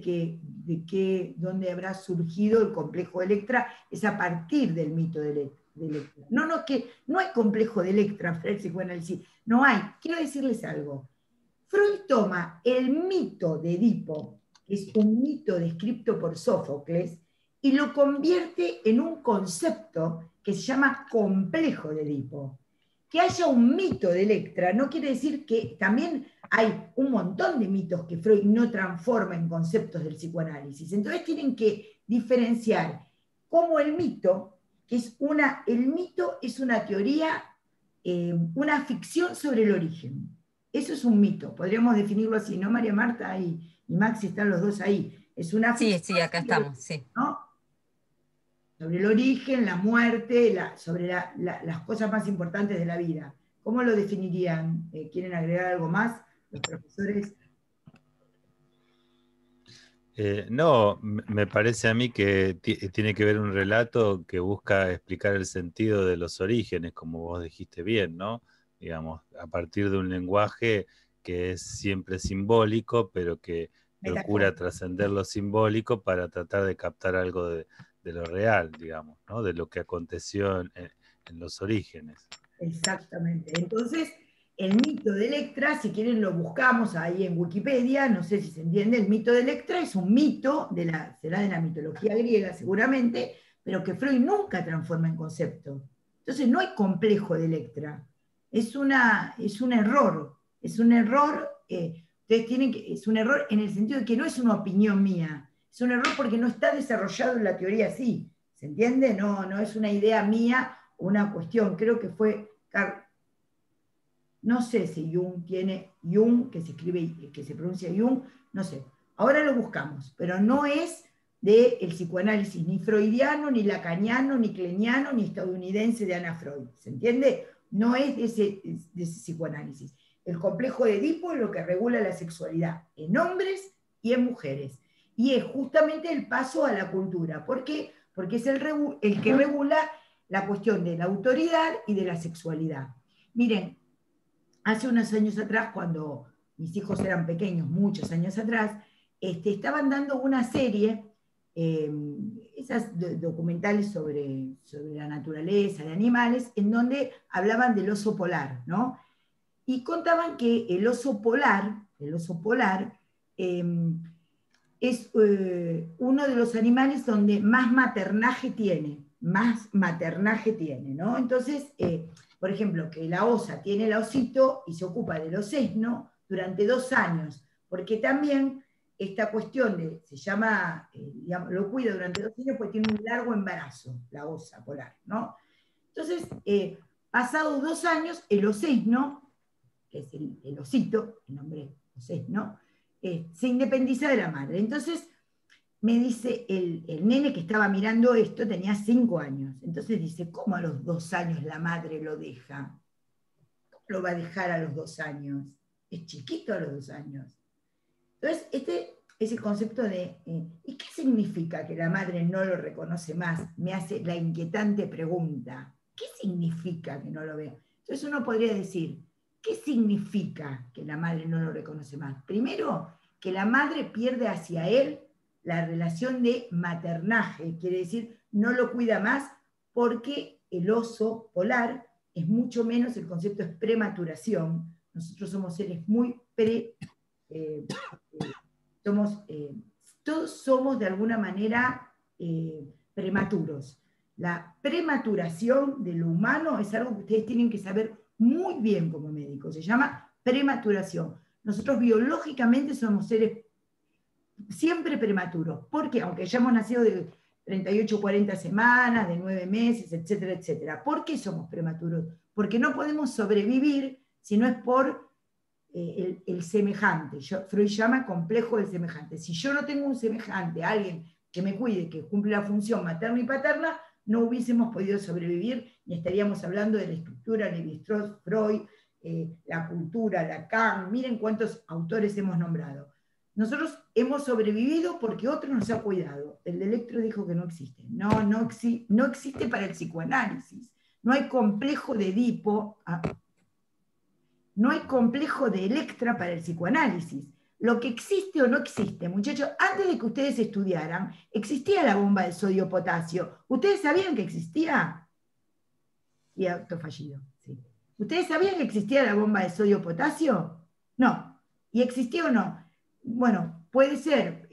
dónde habrá surgido el complejo de Electra, es a partir del mito de Electra. No, que no hay complejo de Electra para el psicoanálisis, no hay. Quiero decirles algo. Freud toma el mito de Edipo, que es un mito descrito por Sófocles, y lo convierte en un concepto que se llama complejo de Edipo. Que haya un mito de Electra no quiere decir que también hay un montón de mitos que Freud no transforma en conceptos del psicoanálisis. Entonces tienen que diferenciar cómo el mito es una teoría, una ficción sobre el origen. Eso es un mito, podríamos definirlo así, ¿no, María Marta? Y Maxi están los dos ahí. Es una ficción. Sí, acá estamos, sí. ¿No? Sobre el origen, la muerte, sobre las cosas más importantes de la vida. ¿Cómo lo definirían? ¿Quieren agregar algo más, los profesores? No, me parece a mí que tiene que ver un relato que busca explicar el sentido de los orígenes, como vos dijiste bien, ¿no? Digamos, a partir de un lenguaje que es siempre simbólico, pero que procura trascender lo simbólico para tratar de captar algo de lo real, digamos, ¿no? De lo que aconteció en los orígenes. Exactamente. Entonces, el mito de Electra, si quieren lo buscamos ahí en Wikipedia, no sé si se entiende, el mito de Electra es un mito, será de la mitología griega seguramente, pero que Freud nunca transforma en concepto. Entonces no hay complejo de Electra, es un error ustedes tienen que, es un error en el sentido de que no es una opinión mía, es un error porque no está desarrollado en la teoría así, ¿se entiende? No es una idea mía, una cuestión, creo que fue, no sé si Jung tiene, Jung, que se escribe, que se pronuncia Jung, no sé, ahora lo buscamos, pero no es del psicoanálisis ni freudiano, ni lacaniano, ni kleiniano, ni estadounidense de Anna Freud, ¿se entiende? No es de ese psicoanálisis. El complejo de Edipo es lo que regula la sexualidad en hombres y en mujeres. Y es justamente el paso a la cultura. ¿Por qué? Porque es el que regula la cuestión de la autoridad y de la sexualidad. Miren, hace unos años atrás, cuando mis hijos eran pequeños, muchos años atrás, estaban dando una serie, esas documentales sobre la naturaleza, de animales, en donde hablaban del oso polar, ¿no? Y contaban que el oso polar es uno de los animales donde más maternaje tiene, ¿no? Entonces, por ejemplo, que la osa tiene el osito y se ocupa del osesno durante 2 años, porque también esta cuestión se llama, digamos, lo cuida durante 2 años porque tiene un largo embarazo, la osa polar, ¿no? Entonces, pasados 2 años, el osesno, que es el osito, el nombre osesno, se independiza de la madre. Entonces, me dice el nene que estaba mirando esto, tenía 5 años. Entonces dice, ¿cómo a los 2 años la madre lo deja? ¿Cómo lo va a dejar a los 2 años? Es chiquito a los 2 años. Entonces, este es el concepto de, ¿y qué significa que la madre no lo reconoce más? Me hace la inquietante pregunta. ¿Qué significa que no lo vea? Entonces uno podría decir, ¿qué significa que la madre no lo reconoce más? Primero, que la madre pierde hacia él la relación de maternaje, quiere decir, no lo cuida más porque el oso polar es mucho menos, el concepto es prematuración. Nosotros somos seres muy todos somos de alguna manera prematuros. La prematuración de lo humano es algo que ustedes tienen que saber muy bien como médicos, se llama prematuración. Nosotros biológicamente somos seres siempre prematuros, porque aunque hayamos nacido de 38, 40 semanas, de 9 meses, etcétera, etcétera, ¿por qué somos prematuros? Porque no podemos sobrevivir si no es por el semejante. Freud llama complejo del semejante. Si yo no tengo un semejante, alguien que me cuide, que cumple la función materna y paterna, no hubiésemos podido sobrevivir, ni estaríamos hablando de la estructura, Lévi-Strauss, Freud, la cultura, Lacan, miren cuántos autores hemos nombrado. Nosotros hemos sobrevivido porque otro nos ha cuidado. El de Electro dijo que no existe. No existe para el psicoanálisis. No hay complejo de Edipo, no hay complejo de Electra para el psicoanálisis. Lo que existe o no existe, muchachos, antes de que ustedes estudiaran, existía la bomba de sodio-potasio. ¿Ustedes sabían que existía? Y acto fallido, sí. ¿Ustedes sabían que existía la bomba de sodio-potasio? No. ¿Y existió o no? Bueno, puede ser,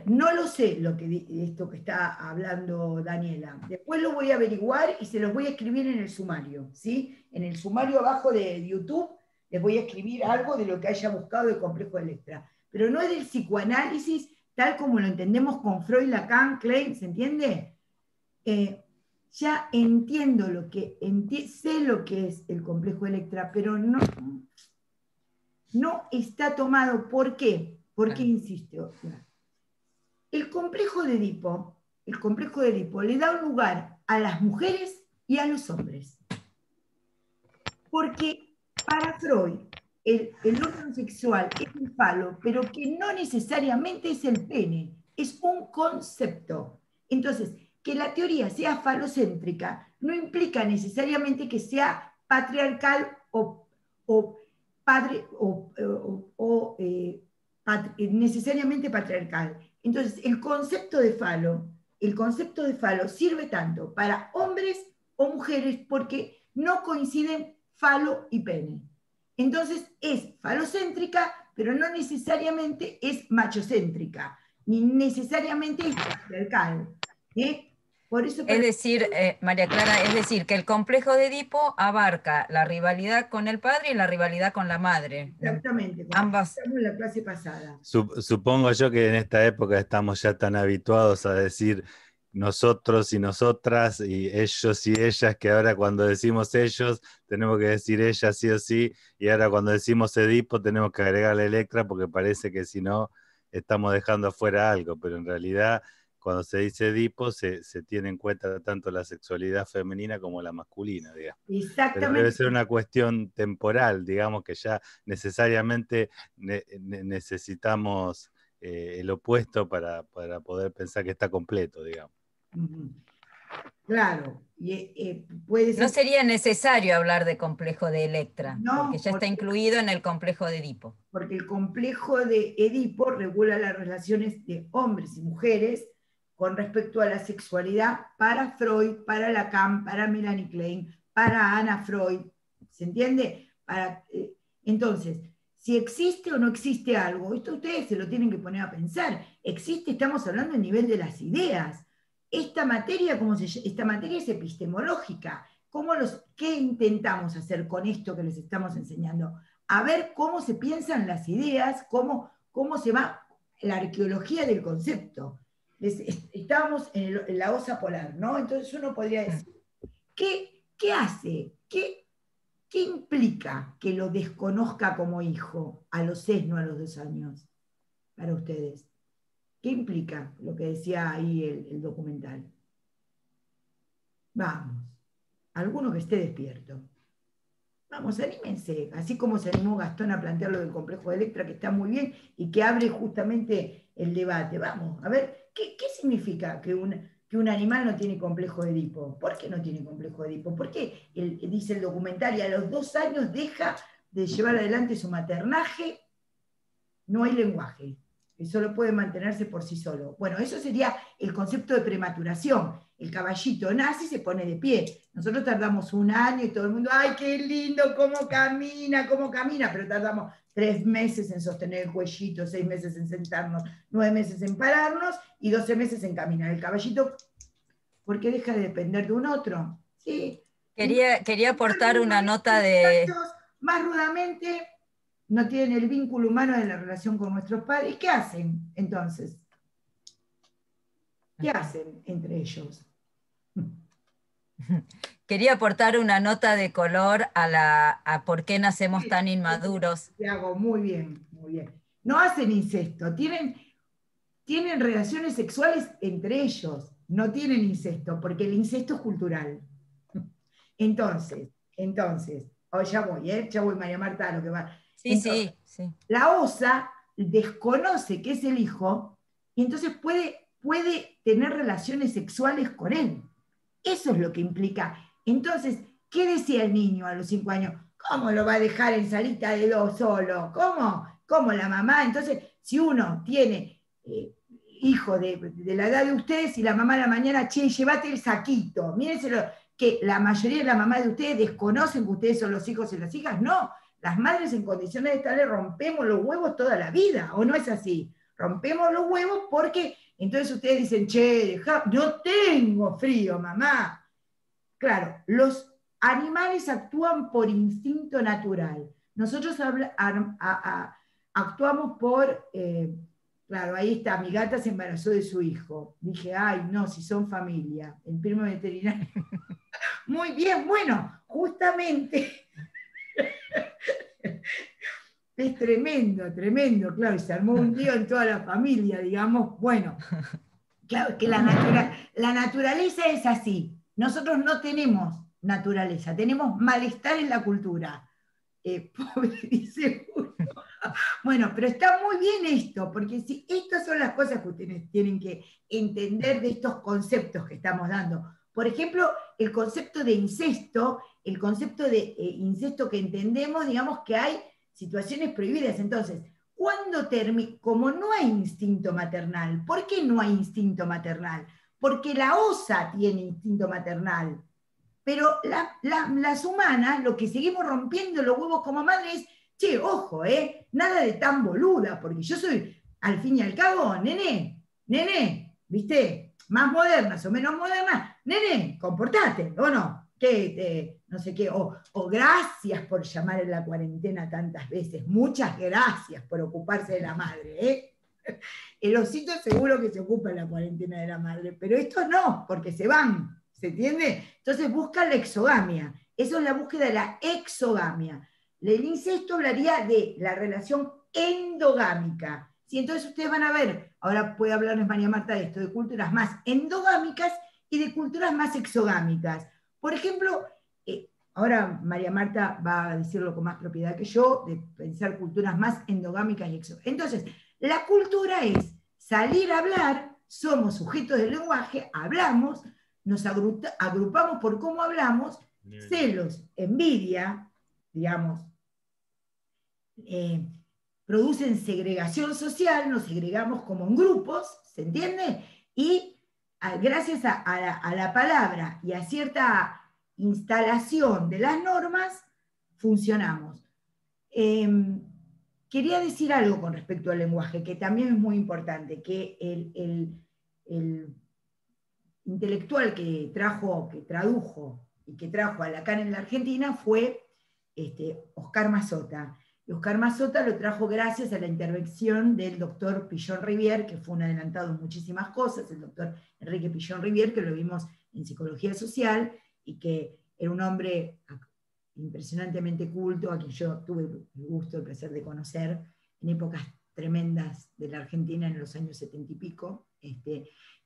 no lo sé esto que está hablando Daniela. Después lo voy a averiguar y se los voy a escribir en el sumario, ¿sí? En el sumario abajo de YouTube les voy a escribir algo de lo que haya buscado el complejo de Electra. Pero no es del psicoanálisis tal como lo entendemos con Freud, Lacan, Klein, ¿se entiende? Ya entiendo sé lo que es el complejo de Electra, pero no está tomado. ¿Por qué? ¿Por qué insisto? El complejo de Edipo le da un lugar a las mujeres y a los hombres. Porque para Freud, el órgano sexual es el falo, pero que no necesariamente es el pene, es un concepto. Entonces, que la teoría sea falocéntrica no implica necesariamente que sea patriarcal necesariamente patriarcal. Entonces, el concepto de falo sirve tanto para hombres o mujeres porque no coinciden falo y pene. Entonces, es falocéntrica, pero no necesariamente es machocéntrica, ni necesariamente es patriarcal. Por eso Es decir, María Clara, es decir, que el complejo de Edipo abarca la rivalidad con el padre y la rivalidad con la madre. exactamente, como Ambas. estamos en la clase pasada. Supongo yo que en esta época estamos ya tan habituados a decir nosotros y nosotras y ellos y ellas, que ahora cuando decimos ellos tenemos que decir ella sí o sí, y ahora cuando decimos Edipo tenemos que agregarle Electra porque parece que si no estamos dejando afuera algo, pero en realidad cuando se dice Edipo se tiene en cuenta tanto la sexualidad femenina como la masculina, digamos. Pero Exactamente. debe ser una cuestión temporal, digamos, que ya necesariamente necesitamos el opuesto para poder pensar que está completo, digamos. Claro, puede ser. No sería necesario hablar de complejo de Electra, No, porque ya está incluido en el complejo de Edipo. Porque el complejo de Edipo regula las relaciones de hombres y mujeres con respecto a la sexualidad para Freud, para Lacan, para Melanie Klein, para Anna Freud. ¿Se entiende? Entonces, si existe o no existe algo, esto ustedes se lo tienen que poner a pensar. Existe, estamos hablando a nivel de las ideas. Esta materia, esta materia es epistemológica. ¿Qué intentamos hacer con esto que les estamos enseñando? A ver cómo se piensan las ideas, cómo se va la arqueología del concepto. Estábamos en la osa polar, ¿no? Entonces uno podría decir, ¿qué hace? ¿Qué implica que lo desconozca como hijo a los 6, no a los 2 años? Para ustedes. ¿Qué implica lo que decía ahí el documental? Vamos, alguno que esté despierto. Vamos, anímense, así como se animó Gastón a plantear lo del complejo de Electra, que está muy bien y que abre justamente el debate. Vamos, a ver, ¿qué significa que un animal no tiene complejo de Edipo? ¿Por qué no tiene complejo de Edipo? ¿Por qué dice el documental y a los 2 años deja de llevar adelante su maternaje? No hay lenguaje, que solo puede mantenerse por sí solo. Bueno, eso sería el concepto de prematuración. El caballito nace y se pone de pie. Nosotros tardamos 1 año y todo el mundo, ¡ay, qué lindo! ¿Cómo camina? Pero tardamos 3 meses en sostener el cuellito, 6 meses en sentarnos, 9 meses en pararnos y 12 meses en caminar. El caballito, ¿por qué deja de depender de un otro? ¿Sí? Quería aportar una nota de... Más rudamente, no tienen el vínculo humano de la relación con nuestros padres. ¿Qué hacen entonces? ¿Qué hacen entre ellos? Quería aportar una nota de color a por qué nacemos tan inmaduros. Te hago muy bien, muy bien. No hacen incesto, tienen relaciones sexuales entre ellos, no tienen incesto, porque el incesto es cultural. Entonces, ya voy, María Marta, a lo que va. Sí, entonces, sí. La osa desconoce que es el hijo y entonces puede tener relaciones sexuales con él. Eso es lo que implica. Entonces, ¿qué decía el niño a los 5 años? ¿Cómo lo va a dejar en salita de 2 solo? ¿Cómo la mamá? Entonces, si uno tiene hijo de la edad de ustedes y la mamá a la mañana, che, llévate el saquito, mírenselo, que la mayoría de las mamás de ustedes desconocen que ustedes son los hijos y las hijas, no. Las madres en condiciones de estar le rompemos los huevos toda la vida, ¿o no es así? Rompemos los huevos porque entonces ustedes dicen, che, no tengo frío, mamá. Claro, los animales actúan por instinto natural. Nosotros actuamos por, claro, ahí está, mi gata se embarazó de su hijo. Dije, ay, no, si son familia. El primo veterinario. Muy bien, bueno, justamente... Es tremendo, claro, y se armó un lío en toda la familia, digamos. Bueno, claro, que la naturaleza es así. Nosotros no tenemos naturaleza, tenemos malestar en la cultura. Pobre, dice uno. Bueno, pero está muy bien esto, porque si estas son las cosas que ustedes tienen que entender de estos conceptos que estamos dando. Por ejemplo, el concepto de incesto, que entendemos, digamos que hay situaciones prohibidas. Entonces, como no hay instinto maternal, ¿por qué no hay instinto maternal? Porque la osa tiene instinto maternal, pero las humanas, lo que seguimos rompiendo los huevos como madres es, che, ojo, nada de tan boluda, porque yo soy, al fin y al cabo, nene, ¿viste? más modernas o menos modernas, nene, comportate, ¿o no? No sé qué, o gracias por llamar en la cuarentena tantas veces, muchas gracias por ocuparse de la madre, ¿eh? El osito seguro que se ocupa en la cuarentena de la madre, pero estos no, porque se van, ¿se entiende? Entonces buscan la exogamia, eso es la búsqueda de la exogamia. El incesto hablaría de la relación endogámica. ¿Sí? Entonces ustedes van a ver, ahora puede hablarles María Marta de esto, de culturas más endogámicas y de culturas más exogámicas. Por ejemplo, ahora María Marta va a decirlo con más propiedad que yo, de pensar culturas más endogámicas y exogámicas. Entonces, la cultura es salir a hablar, somos sujetos del lenguaje, hablamos, nos agrupamos por cómo hablamos, celos, envidia, digamos, producen segregación social, nos segregamos como en grupos, ¿se entiende? Y gracias a la palabra y a cierta instalación de las normas, funcionamos. Quería decir algo con respecto al lenguaje, que también es muy importante, que el intelectual que tradujo y que trajo a Lacan en la Argentina fue Oscar Mazota. Y Oscar Mazota lo trajo gracias a la intervención del doctor Pillon Rivière, que fue un adelantado en muchísimas cosas, el doctor Enrique Pillon Rivière, que lo vimos en psicología social, y que era un hombre impresionantemente culto, a quien yo tuve el gusto, el placer de conocer en épocas tremendas de la Argentina en los años 70 y pico.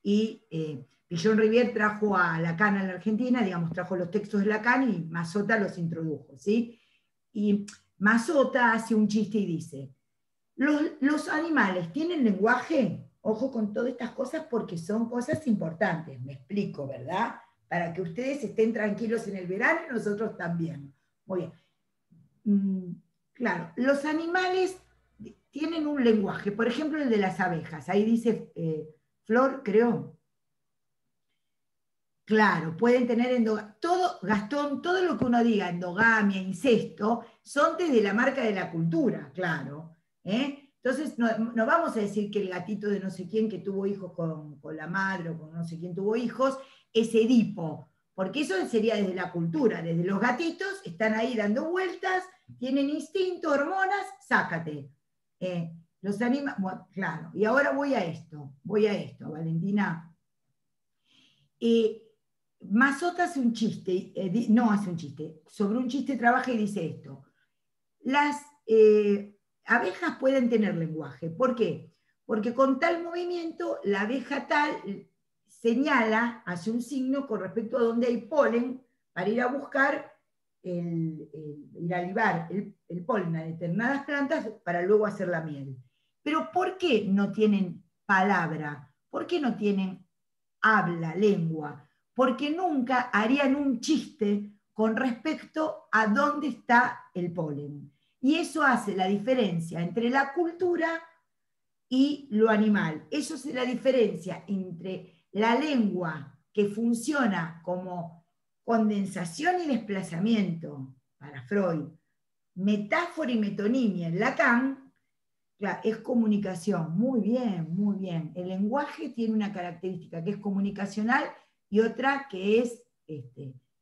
Pillon Rivière trajo a Lacan a la Argentina, digamos, trajo los textos de Lacan y Mazota los introdujo, ¿sí? Y Mazota hace un chiste y dice, los animales tienen lenguaje, ojo con todas estas cosas porque son cosas importantes, me explico, ¿verdad? Para que ustedes estén tranquilos en el verano y nosotros también. Muy bien. Claro, los animales tienen un lenguaje, por ejemplo el de las abejas, ahí dice Flor, creo. Claro, pueden tener todo, Gastón, todo lo que uno diga, endogamia, incesto, son desde la marca de la cultura, claro. Entonces, no vamos a decir que el gatito de no sé quién que tuvo hijos con la madre o con no sé quién tuvo hijos es Edipo, porque eso sería desde la cultura, desde los gatitos están ahí dando vueltas, tienen instinto, hormonas, sácate. Los animales, bueno, claro, y ahora voy a esto, Valentina. Mazota hace un chiste, no hace un chiste, sobre un chiste trabaja y dice esto. Las abejas pueden tener lenguaje. ¿Por qué? Porque con tal movimiento la abeja tal señala, hace un signo con respecto a donde hay polen para ir a buscar, ir a libar el polen a determinadas plantas para luego hacer la miel. Pero ¿por qué no tienen palabra? ¿Por qué no tienen habla, lengua? Porque nunca harían un chiste con respecto a dónde está el polen. Y eso hace la diferencia entre la cultura y lo animal. Eso es la diferencia entre la lengua que funciona como condensación y desplazamiento para Freud, metáfora y metonimia en Lacan. Claro, es comunicación. Muy bien, muy bien. El lenguaje tiene una característica que es comunicacional y otra que es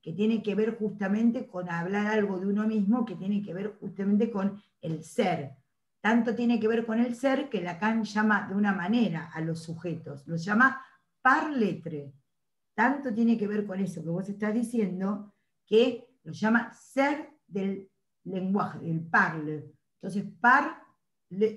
que tiene que ver justamente con hablar algo de uno mismo, que tiene que ver justamente con el ser. Tanto tiene que ver con el ser que Lacan llama de una manera a los sujetos, los llama par lettre. Tanto tiene que ver con eso que vos estás diciendo, que lo llama ser del lenguaje, del parle. Entonces,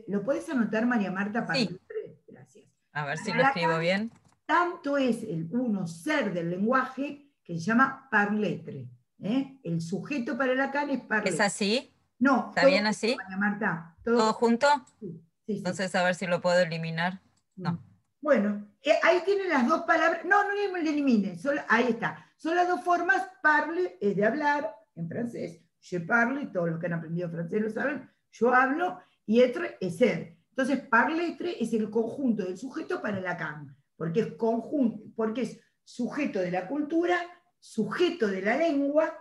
¿lo puedes anotar, María Marta? Par sí. lettre. Gracias. A ver si lo escribo bien. Tanto es el uno ser del lenguaje que se llama par lettre. El sujeto para Lacan es par lettre. ¿Es así? No, ¿Está bien así? María Marta. ¿Todo junto? Sí, sí. Entonces, a ver si lo puedo eliminar. No. Bueno, ahí tienen las dos palabras. No lo eliminen. Ahí está. Son las dos formas. Parle es de hablar en francés. Je parle, todos los que han aprendido francés lo saben. Yo hablo. Y être es ser. Entonces, par lettre es el conjunto del sujeto para Lacan. Porque es conjunto, porque es sujeto de la cultura, sujeto de la lengua,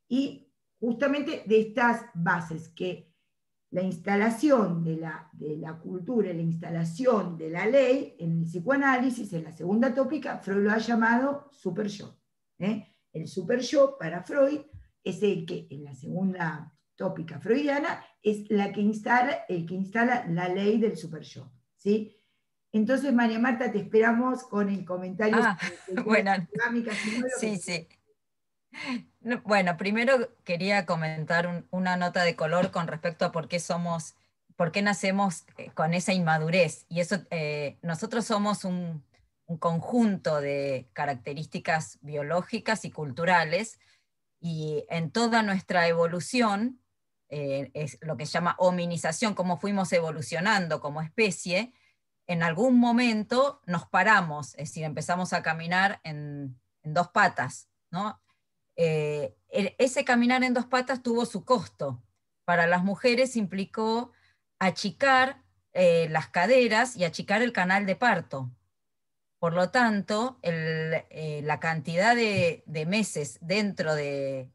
y justamente de estas bases que la instalación de la cultura, la instalación de la ley en el psicoanálisis, en la segunda tópica, Freud lo ha llamado super yo. El super yo para Freud es el que en la segunda tópica freudiana es el que instala la ley del super yo. ¿Sí? Entonces, María Marta, te esperamos con el comentario bueno, dinámica, sí, sí. Bueno, primero quería comentar una nota de color con respecto a por qué nacemos con esa inmadurez. Y eso, nosotros somos un conjunto de características biológicas y culturales, y en toda nuestra evolución, es lo que se llama hominización, cómo fuimos evolucionando como especie, en algún momento nos paramos, es decir, empezamos a caminar en dos patas, ¿no? Ese caminar en dos patas tuvo su costo. Para las mujeres implicó achicar las caderas y achicar el canal de parto. Por lo tanto, la cantidad de meses dentro de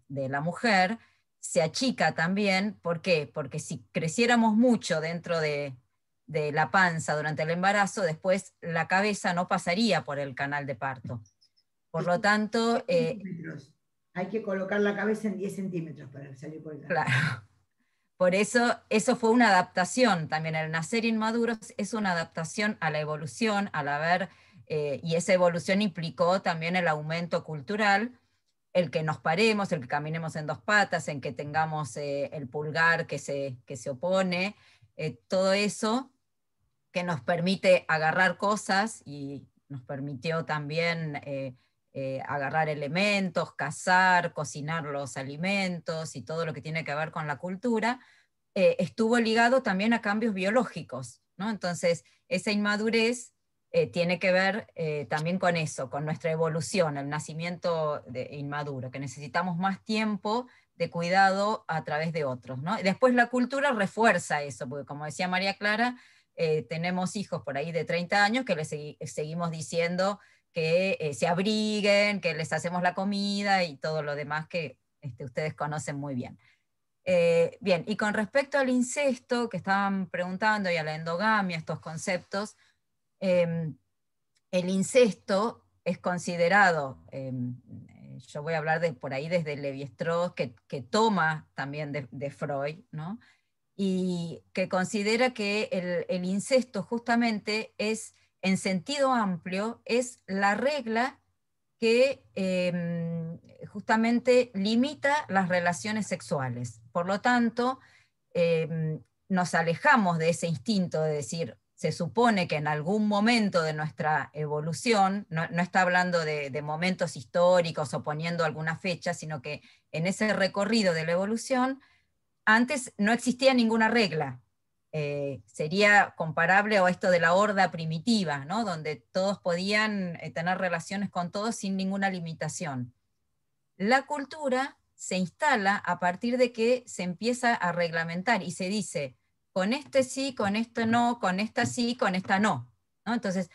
la mujer se achica también. ¿Por qué? Porque si creciéramos mucho dentro de la panza durante el embarazo, después la cabeza no pasaría por el canal de parto. Por lo tanto... hay que colocar la cabeza en 10 centímetros para salir por el canal. Claro. Por eso fue una adaptación también. El nacer inmaduros es una adaptación a la evolución, al haber, y esa evolución implicó también el aumento cultural, el que nos paremos, el que caminemos en dos patas, en que tengamos el pulgar que se opone, todo eso que nos permite agarrar cosas y nos permitió también agarrar elementos, cazar, cocinar los alimentos y todo lo que tiene que ver con la cultura, estuvo ligado también a cambios biológicos, ¿no? Entonces, esa inmadurez tiene que ver también con eso, con nuestra evolución, el nacimiento inmaduro, que necesitamos más tiempo de cuidado a través de otros, ¿no? Y después la cultura refuerza eso, porque como decía María Clara, tenemos hijos por ahí de 30 años que les seguimos diciendo que se abriguen, que les hacemos la comida y todo lo demás que ustedes conocen muy bien. Bien, y con respecto al incesto que estaban preguntando y a la endogamia, estos conceptos, el incesto es considerado, yo voy a hablar por ahí desde Levi-Strauss, que toma también de Freud, ¿no? Y que considera que el incesto justamente es, en sentido amplio, es la regla que justamente limita las relaciones sexuales. Por lo tanto, nos alejamos de ese instinto de decir, se supone que en algún momento de nuestra evolución, no está hablando de momentos históricos o poniendo alguna fecha, sino que en ese recorrido de la evolución, antes no existía ninguna regla. Sería comparable a esto de la horda primitiva, ¿no? Donde todos podían tener relaciones con todos sin ninguna limitación. La cultura se instala a partir de que se empieza a reglamentar y se dice, con este sí, con esto no, con esta sí, con esta no, ¿no? Entonces,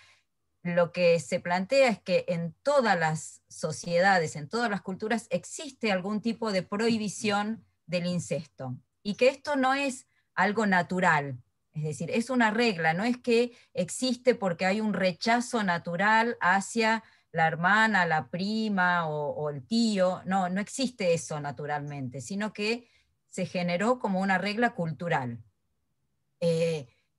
lo que se plantea es que en todas las sociedades, en todas las culturas, existe algún tipo de prohibición del incesto, y que esto no es algo natural, es decir, es una regla, no es que existe porque hay un rechazo natural hacia la hermana, la prima o el tío, no existe eso naturalmente, sino que se generó como una regla cultural.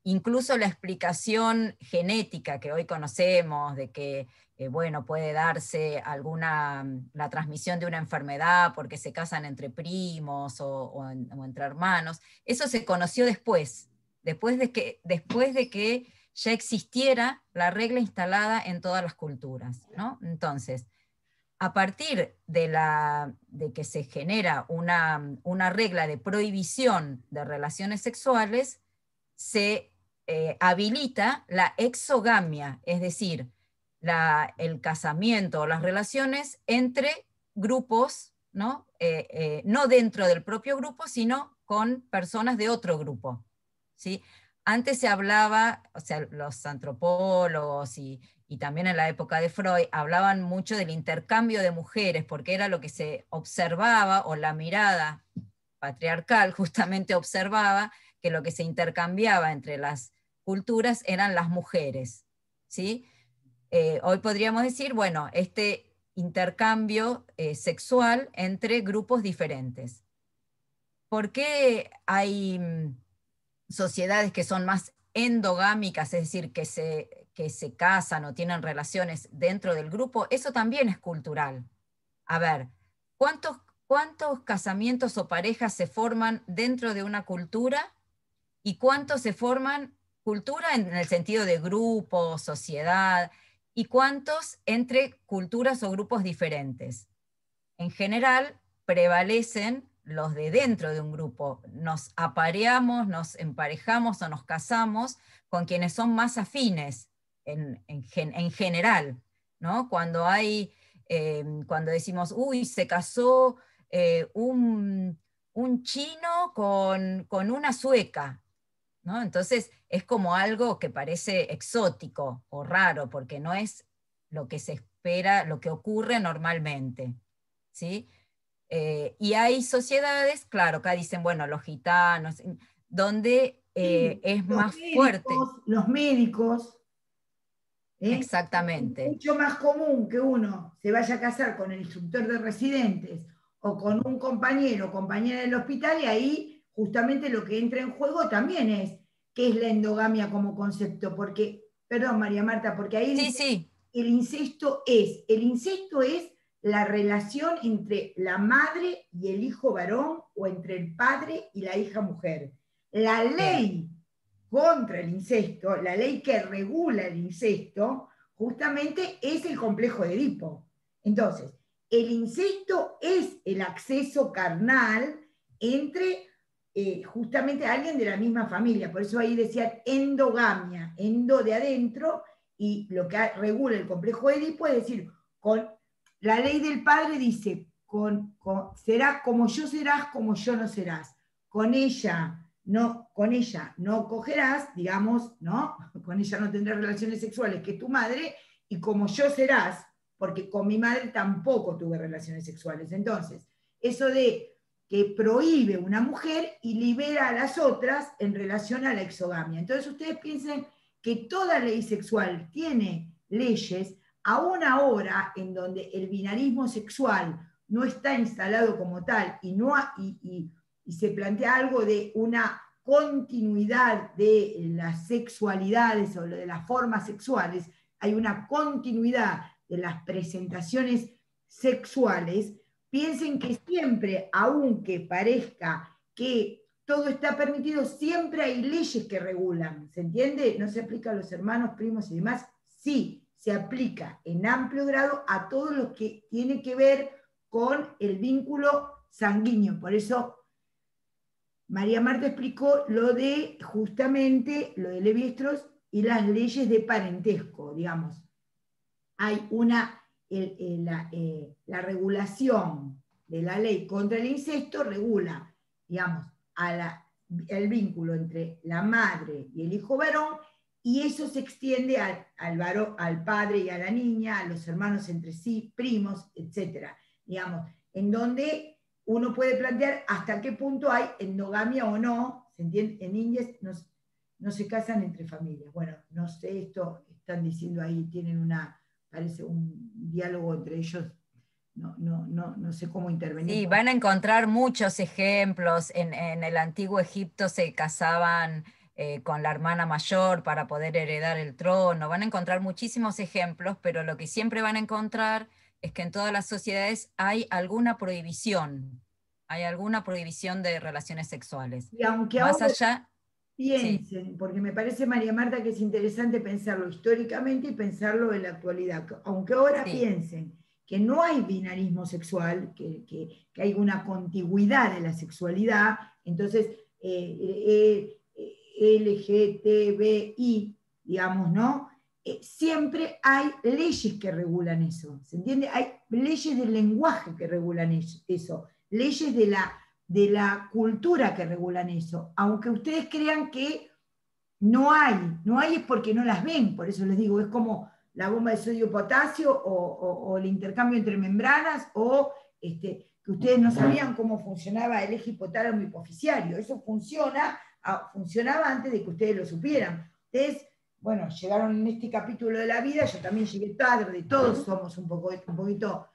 Incluso la explicación genética que hoy conocemos de que bueno, puede darse la transmisión de una enfermedad porque se casan entre primos o entre hermanos, eso se conoció después de que ya existiera la regla instalada en todas las culturas, ¿no? Entonces, a partir de que se genera una regla de prohibición de relaciones sexuales, se habilita la exogamia, es decir, el casamiento o las relaciones entre grupos, ¿no? No dentro del propio grupo, sino con personas de otro grupo, ¿sí? Antes se hablaba, o sea, los antropólogos y también en la época de Freud, hablaban mucho del intercambio de mujeres, porque era lo que se observaba, o la mirada patriarcal justamente observaba que lo que se intercambiaba entre las culturas eran las mujeres, ¿sí? Hoy podríamos decir, bueno, este intercambio sexual entre grupos diferentes. ¿Por qué hay sociedades que son más endogámicas, es decir, que se casan o tienen relaciones dentro del grupo? Eso también es cultural. A ver, ¿cuántos casamientos o parejas se forman dentro de una cultura y cuántos se forman cultura en el sentido de grupo, sociedad, y cuántos entre culturas o grupos diferentes? En general, prevalecen los de dentro de un grupo. Nos apareamos, nos emparejamos o nos casamos con quienes son más afines en general, ¿no? Cuando decimos, uy, se casó un chino con una sueca, ¿no? Entonces es como algo que parece exótico o raro, porque no es lo que se espera, lo que ocurre normalmente, ¿sí? Y hay sociedades, claro, acá dicen, bueno, los gitanos, donde Sí, es más fuerte. los médicos, ¿eh? Es Exactamente. mucho más común que uno se vaya a casar con el instructor de residentes o con un compañero o compañera del hospital, y ahí justamente lo que entra en juego también es qué es la endogamia como concepto, porque, perdón María Marta, porque ahí Sí, dice, sí, el incesto es la relación entre la madre y el hijo varón o entre el padre y la hija mujer. La bien, ley contra el incesto, la ley que regula el incesto, justamente es el complejo de Edipo. Entonces, el incesto es el acceso carnal entre justamente alguien de la misma familia. Por eso ahí decían endogamia, endo de adentro, y lo que regula el complejo de Edipo es decir, con la ley del padre dice, será como yo serás, como yo no serás. Con ella no cogerás, digamos, ¿no? Con ella no tendrás relaciones sexuales, que es tu madre, y como yo serás, porque con mi madre tampoco tuve relaciones sexuales. Entonces, eso de que prohíbe una mujer y libera a las otras en relación a la exogamia. Entonces, ustedes piensen que toda ley sexual tiene leyes, aún ahora en donde el binarismo sexual no está instalado como tal y se plantea algo de una continuidad de las sexualidades o de las formas sexuales, hay una continuidad de las presentaciones sexuales. Piensen que siempre, aunque parezca que todo está permitido, siempre hay leyes que regulan, ¿se entiende? No se aplica a los hermanos, primos y demás, sí, se aplica en amplio grado a todo lo que tiene que ver con el vínculo sanguíneo. Por eso María Marta explicó lo de justamente lo de Levi-Strauss y las leyes de parentesco, digamos. Hay la regulación de la ley contra el incesto regula, digamos, el vínculo entre la madre y el hijo varón, y eso se extiende al padre y a la niña, a los hermanos entre sí, primos, etcétera, digamos, en donde uno puede plantear hasta qué punto hay endogamia o no, ¿se entiende? En Indias no se casan entre familias. Bueno, no sé, esto están diciendo ahí, tienen parece un diálogo entre ellos, no sé cómo intervenir. sí, van a encontrar muchos ejemplos. En el antiguo Egipto se casaban con la hermana mayor para poder heredar el trono. Van a encontrar muchísimos ejemplos, pero lo que siempre van a encontrar es que en todas las sociedades hay alguna prohibición. Hay alguna prohibición de relaciones sexuales. Y aunque Más ahora allá, sí, piensen, porque me parece, María Marta, que es interesante pensarlo históricamente y pensarlo en la actualidad, aunque ahora sí, piensen que no hay binarismo sexual, que hay una contigüidad de la sexualidad, entonces LGTBI, digamos, ¿no? Siempre hay leyes que regulan eso, ¿se entiende? Hay leyes del lenguaje que regulan eso, leyes de la cultura que regulan eso, aunque ustedes crean que no hay es porque no las ven, por eso les digo, es como la bomba de sodio-potasio o el intercambio entre membranas o que ustedes no sabían cómo funcionaba el eje hipotálamo hipoficiario. Eso funcionaba antes de que ustedes lo supieran. Ustedes, bueno, llegaron en este capítulo de la vida, yo también llegué tarde, todos somos un poquito,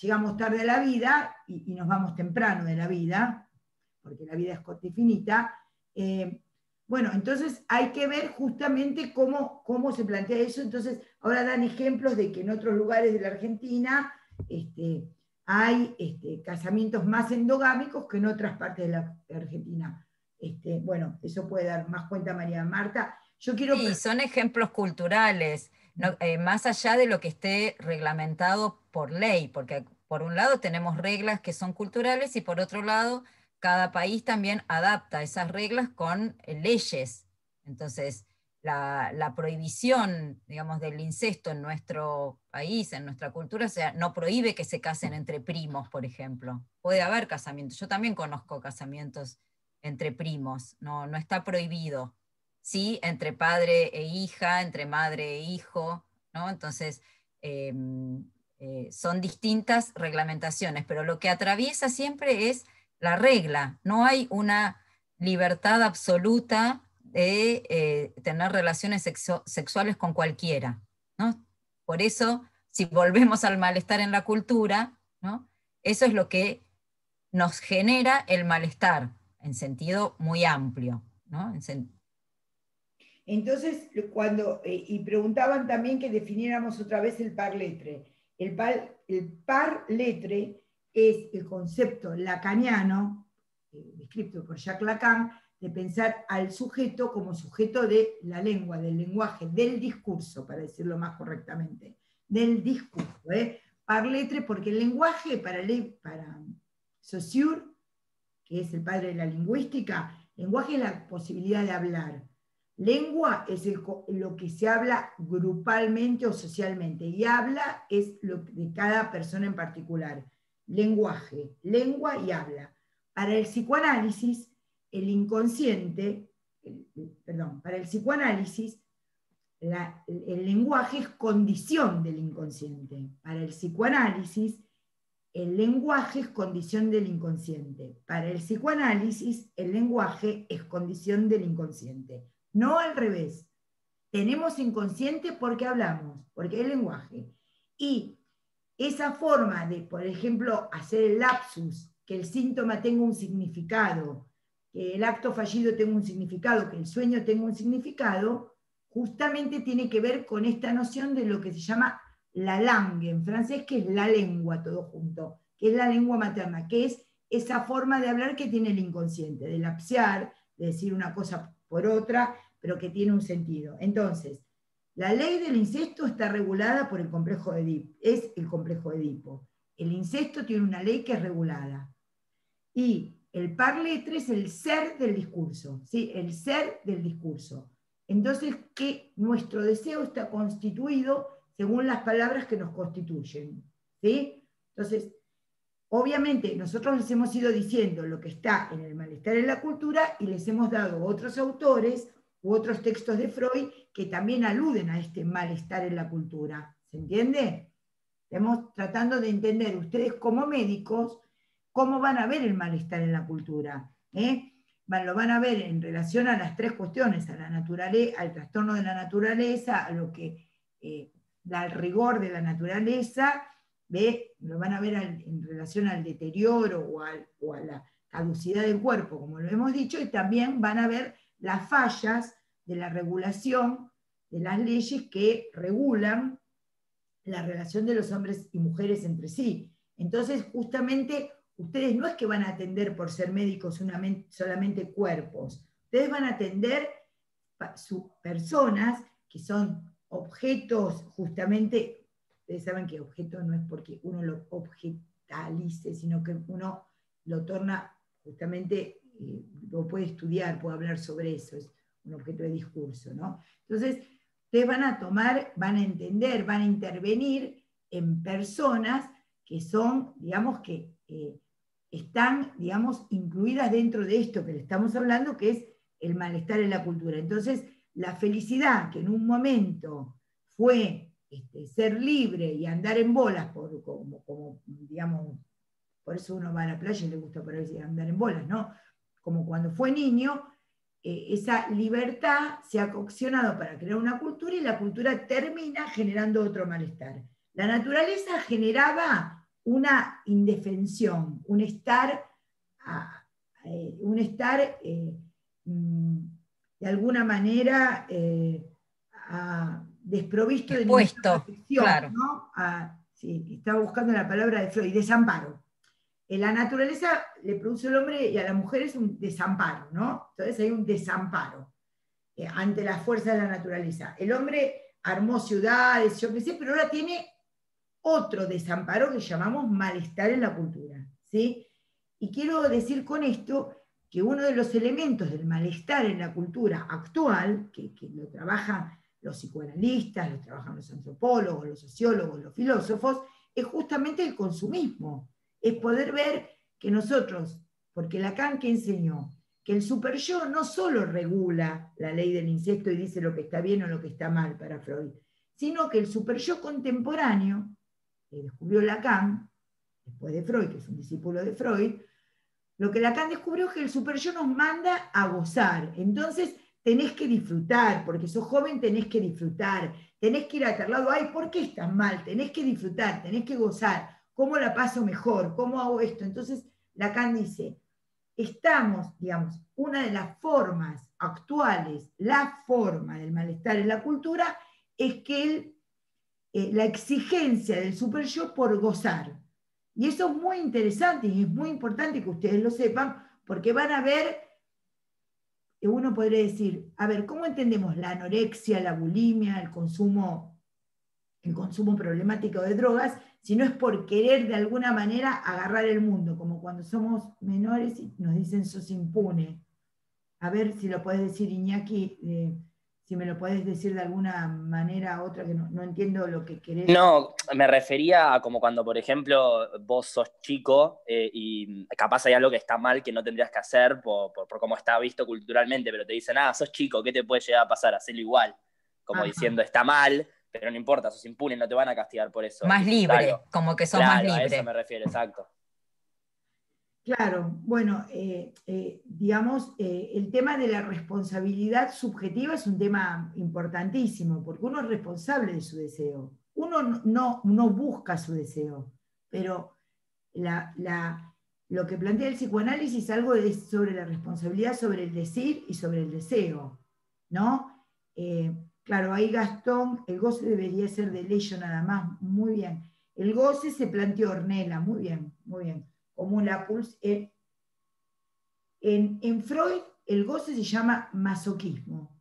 llegamos tarde a la vida y nos vamos temprano de la vida, porque la vida es corta y finita. Bueno, entonces hay que ver justamente cómo se plantea eso. Entonces, ahora dan ejemplos de que en otros lugares de la Argentina hay casamientos más endogámicos que en otras partes de la Argentina. Bueno, eso puede dar más cuenta María Marta. Yo quiero... Sí, son ejemplos culturales, más allá de lo que esté reglamentado por ley, porque por un lado tenemos reglas que son culturales y por otro lado cada país también adapta esas reglas con leyes. Entonces, la prohibición, digamos, del incesto en nuestro país, en nuestra cultura, o sea, no prohíbe que se casen entre primos, por ejemplo. Puede haber casamientos, yo también conozco casamientos entre primos, no está prohibido. Sí, entre padre e hija, entre madre e hijo, ¿no? Entonces, son distintas reglamentaciones, pero lo que atraviesa siempre es la regla. No hay una libertad absoluta de tener relaciones sexuales con cualquiera, ¿no? Por eso, si volvemos al malestar en la cultura, ¿no? Eso es lo que nos genera el malestar, en sentido muy amplio, ¿no? Entonces, y preguntaban también que definiéramos otra vez el par letre. El par letre es el concepto lacaniano, descrito por Jacques Lacan, de pensar al sujeto como sujeto de la lengua, del lenguaje, del discurso, para decirlo más correctamente, del discurso. Par letre, porque el lenguaje para Saussure, que es el padre de la lingüística, lenguaje es la posibilidad de hablar. Lengua es lo que se habla grupalmente o socialmente, y habla es lo de cada persona en particular. Lenguaje, lengua y habla. Para el psicoanálisis, para el psicoanálisis, el lenguaje es condición del inconsciente. Para el psicoanálisis, el lenguaje es condición del inconsciente. Para el psicoanálisis, el lenguaje es condición del inconsciente. No al revés. Tenemos inconsciente porque hablamos, porque hay lenguaje. Y esa forma de, por ejemplo, hacer el lapsus, que el síntoma tenga un significado, que el acto fallido tenga un significado, que el sueño tenga un significado, justamente tiene que ver con esta noción de lo que se llama la langue en francés, que es la lengua todo junto, que es la lengua materna, que es esa forma de hablar que tiene el inconsciente, de lapsear, de decir una cosa por otra, pero que tiene un sentido. Entonces, la ley del incesto está regulada por el complejo de Edipo, es el complejo de Edipo. El incesto tiene una ley que es regulada. Y el par letre es el ser del discurso, ¿sí? El ser del discurso. Entonces, que nuestro deseo está constituido según las palabras que nos constituyen, ¿sí? Entonces, obviamente, nosotros les hemos ido diciendo lo que está en el malestar en la cultura y les hemos dado otros autores u otros textos de Freud que también aluden a este malestar en la cultura. ¿Se entiende? Estamos tratando de entender ustedes como médicos cómo van a ver el malestar en la cultura. Lo van a ver en relación a las tres cuestiones, a la naturaleza, al trastorno de la naturaleza, a lo que al rigor de la naturaleza, lo van a ver en relación al deterioro o a la caducidad del cuerpo, como lo hemos dicho, y también van a ver las fallas de la regulación de las leyes que regulan la relación de los hombres y mujeres entre sí. Entonces, justamente, ustedes no es que van a atender por ser médicos solamente cuerpos, ustedes van a atender personas que son objetos, justamente. Ustedes saben que objeto no es porque uno lo objetalice, sino que uno lo torna justamente, lo puede estudiar, puede hablar sobre eso, es un objeto de discurso, ¿no? Entonces, ustedes van a tomar, van a entender, van a intervenir en personas que son, digamos, que están, digamos, incluidas dentro de esto que le estamos hablando, que es el malestar en la cultura. Entonces, la felicidad que en un momento fue ser libre y andar en bolas como digamos, por eso uno va a la playa y le gusta por ahí andar en bolas, ¿no? Como cuando fue niño, esa libertad se ha coccionado para crear una cultura y la cultura termina generando otro malestar. La naturaleza generaba una indefensión, un estar de alguna manera desprovisto de ninguna protección, claro. ¿no? Sí, estaba buscando la palabra de Freud, desamparo. La naturaleza le produce al hombre y a la mujer es un desamparo, ¿no? Entonces hay un desamparo ante la fuerza de la naturaleza. El hombre armó ciudades, yo qué sé, pero ahora tiene otro desamparo que llamamos malestar en la cultura, ¿sí? Y quiero decir con esto que uno de los elementos del malestar en la cultura actual, que lo trabajan los psicoanalistas, lo trabajan los antropólogos, los sociólogos, los filósofos, es justamente el consumismo. Es poder ver que nosotros, porque Lacan que enseñó, que el superyo no solo regula la ley del insecto y dice lo que está bien o lo que está mal para Freud, sino que el superyo contemporáneo, que descubrió Lacan, después de Freud, que es un discípulo de Freud, lo que Lacan descubrió es que el superyo nos manda a gozar. Entonces tenés que disfrutar, porque sos joven tenés que disfrutar, tenés que ir a tal lado, ay, ¿por qué estás mal? Tenés que disfrutar, tenés que gozar. ¿Cómo la paso mejor? ¿Cómo hago esto? Entonces Lacan dice, estamos, digamos, una de las formas actuales, la forma del malestar en la cultura, es que la exigencia del superyo por gozar. Y eso es muy interesante y es muy importante que ustedes lo sepan, porque van a ver, uno podría decir, a ver, ¿cómo entendemos la anorexia, la bulimia, el consumo problemático de drogas, si no es por querer de alguna manera agarrar el mundo, como cuando somos menores y nos dicen sos impune? A ver si lo puedes decir, Iñaki, si me lo puedes decir de alguna manera otra, que no entiendo lo que querés. No, me refería a como cuando, por ejemplo, vos sos chico y capaz hay algo que está mal que no tendrías que hacer por cómo está visto culturalmente, pero te dicen, sos chico, ¿qué te puede llegar a pasar? Hacerlo igual. Como diciendo, está mal, pero no importa, sos impune, no te van a castigar por eso. Más libre, como que sos más libre. A eso me refiero, exacto. Claro, bueno, digamos, el tema de la responsabilidad subjetiva es un tema importantísimo, porque uno es responsable de su deseo. Uno no busca su deseo, pero lo que plantea el psicoanálisis algo es sobre la responsabilidad, sobre el decir y sobre el deseo, ¿no? Claro, ahí Gastón, el goce debería ser del ello nada más, muy bien. El goce se planteó Ornella, muy bien, muy bien. Como la pulsión. En Freud, el goce se llama masoquismo.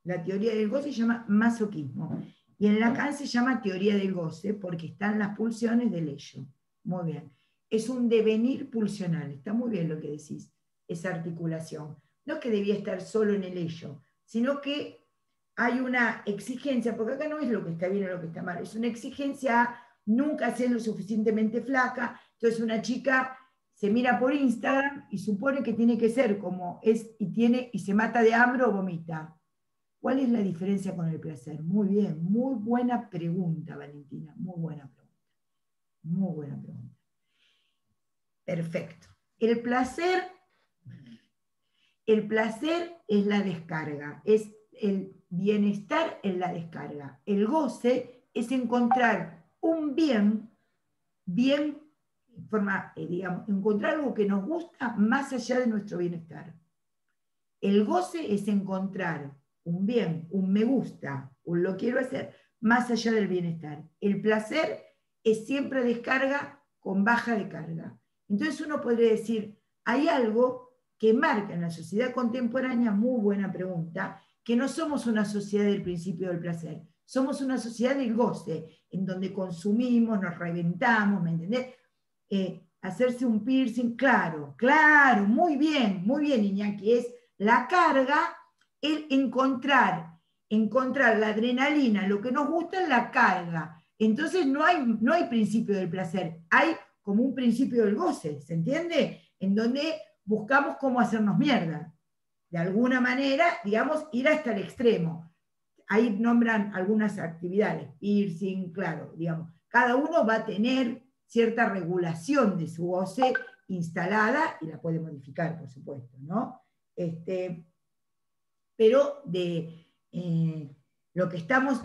La teoría del goce se llama masoquismo. Y en Lacan se llama teoría del goce, porque están las pulsiones del ello. Muy bien. Es un devenir pulsional. Está muy bien lo que decís, esa articulación. No es que debía estar solo en el ello, sino que hay una exigencia, porque acá no es lo que está bien o lo que está mal, es una exigencia a nunca ser lo suficientemente flaca. Entonces una chica se mira por Instagram y supone que tiene que ser como es y se mata de hambre o vomita. ¿Cuál es la diferencia con el placer? Muy bien, muy buena pregunta, Valentina, muy buena pregunta. Muy buena pregunta. Perfecto. El placer es la descarga, es el bienestar en la descarga. El goce es encontrar un bien, digamos, encontrar algo que nos gusta más allá de nuestro bienestar. El goce es encontrar un bien, un me gusta, un lo quiero hacer, más allá del bienestar. El placer es siempre descarga con baja de carga. Entonces uno podría decir, hay algo que marca en la sociedad contemporánea, muy buena pregunta, que no somos una sociedad del principio del placer, somos una sociedad del goce, en donde consumimos, nos reventamos, ¿me entendés? Hacerse un piercing, claro, muy bien, Iñaki, es la carga, el encontrar la adrenalina, lo que nos gusta es la carga. Entonces no hay principio del placer, hay como un principio del goce, ¿se entiende? En donde buscamos cómo hacernos mierda. De alguna manera, digamos, ir hasta el extremo. Ahí nombran algunas actividades, piercing, claro, digamos. Cada uno va a tener cierta regulación de su goce instalada y la puede modificar, por supuesto, ¿no? Pero lo que estamos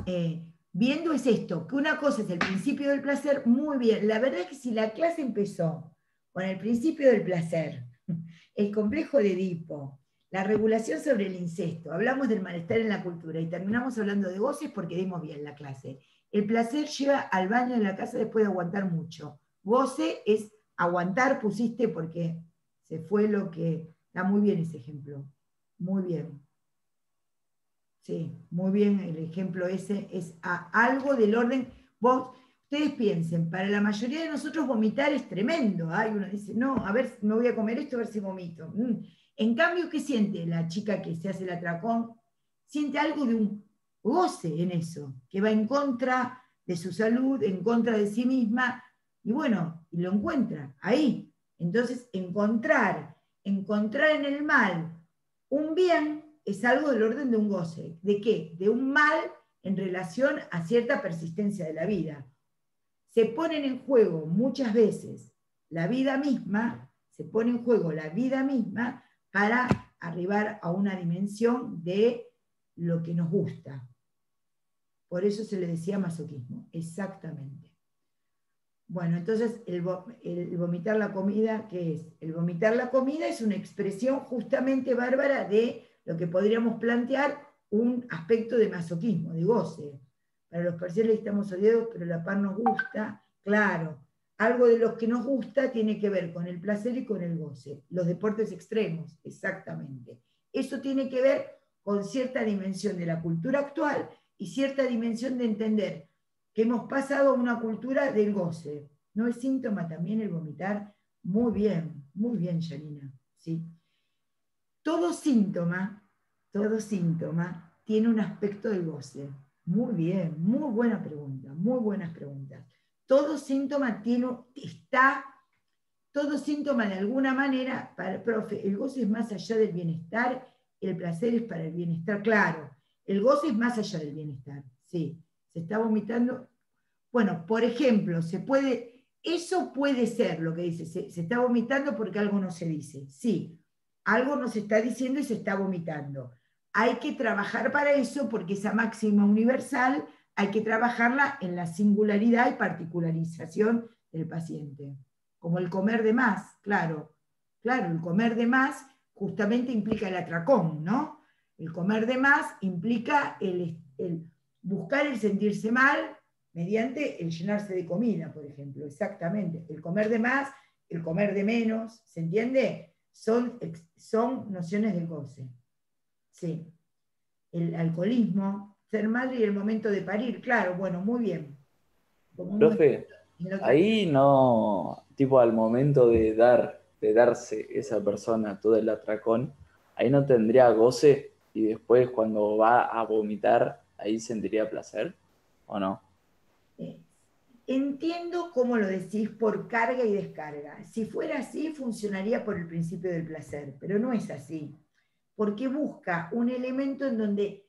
viendo es esto, que una cosa es el principio del placer, muy bien. La verdad es que si la clase empezó con el principio del placer, el complejo de Edipo, la regulación sobre el incesto, hablamos del malestar en la cultura y terminamos hablando de goces porque dimos bien la clase. El placer lleva al baño en la casa después de aguantar mucho. Goce es aguantar, pusiste porque se fue lo que... Está muy bien ese ejemplo, muy bien. Sí, muy bien el ejemplo ese, es algo del orden... Ustedes piensen, para la mayoría de nosotros vomitar es tremendo. Uno dice, no, a ver, me voy a comer esto, a ver si vomito. En cambio, ¿qué siente la chica que se hace el atracón? Siente algo de un goce en eso, que va en contra de su salud, en contra de sí misma, y bueno, y lo encuentra ahí. Entonces, encontrar en el mal un bien es algo del orden de un goce. ¿De qué? De un mal en relación a cierta persistencia de la vida. Se ponen en juego muchas veces la vida misma, se pone en juego la vida misma para arribar a una dimensión de lo que nos gusta. Por eso se le decía masoquismo, exactamente. Bueno, entonces el vomitar la comida, ¿qué es? El vomitar la comida es una expresión justamente bárbara de lo que podríamos plantear un aspecto de masoquismo, de goce. Para los parciales estamos odiados, pero la paz nos gusta. Claro, algo de lo que nos gusta tiene que ver con el placer y con el goce. Los deportes extremos, exactamente. Eso tiene que ver con cierta dimensión de la cultura actual y cierta dimensión de entender que hemos pasado a una cultura del goce. ¿No es síntoma también el vomitar? Muy bien, Yanina. ¿Sí? Todo síntoma tiene un aspecto del goce. Muy bien, muy buena pregunta, muy buenas preguntas. Todo síntoma todo síntoma de alguna manera, para el profe, el goce es más allá del bienestar, el placer es para el bienestar, claro. El goce es más allá del bienestar, sí. Se está vomitando. Bueno, por ejemplo, eso puede ser lo que dice, se está vomitando porque algo no se dice. Sí, algo nos está diciendo y se está vomitando. Hay que trabajar para eso porque esa máxima universal hay que trabajarla en la singularidad y particularización del paciente. Como el comer de más, claro, el comer de más justamente implica el atracón, ¿no? El comer de más implica el buscar el sentirse mal mediante el llenarse de comida, por ejemplo, exactamente. El comer de más, el comer de menos, ¿se entiende? Son nociones del goce. Sí. El alcoholismo, ser madre y el momento de parir, claro, bueno, muy bien. Profe, ahí no, tipo al momento de darse esa persona todo el atracón, ahí no tendría goce y después cuando va a vomitar, ahí sentiría placer, ¿o no? Entiendo cómo lo decís por carga y descarga. Si fuera así, funcionaría por el principio del placer, pero no es así. Porque busca un elemento en donde,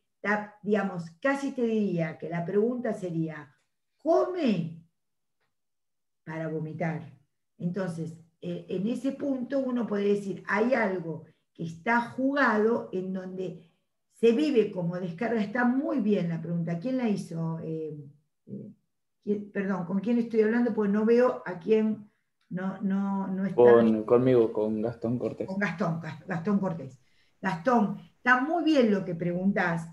digamos, casi te diría que la pregunta sería, ¿come para vomitar? Entonces, en ese punto uno puede decir, hay algo que está jugado en donde se vive como descarga. Está muy bien la pregunta. ¿Quién la hizo? Perdón, ¿con quién estoy hablando? Pues no veo a quién no está. Conmigo, con Gastón Cortés. Con Gastón Cortés. Gastón, está muy bien lo que preguntás,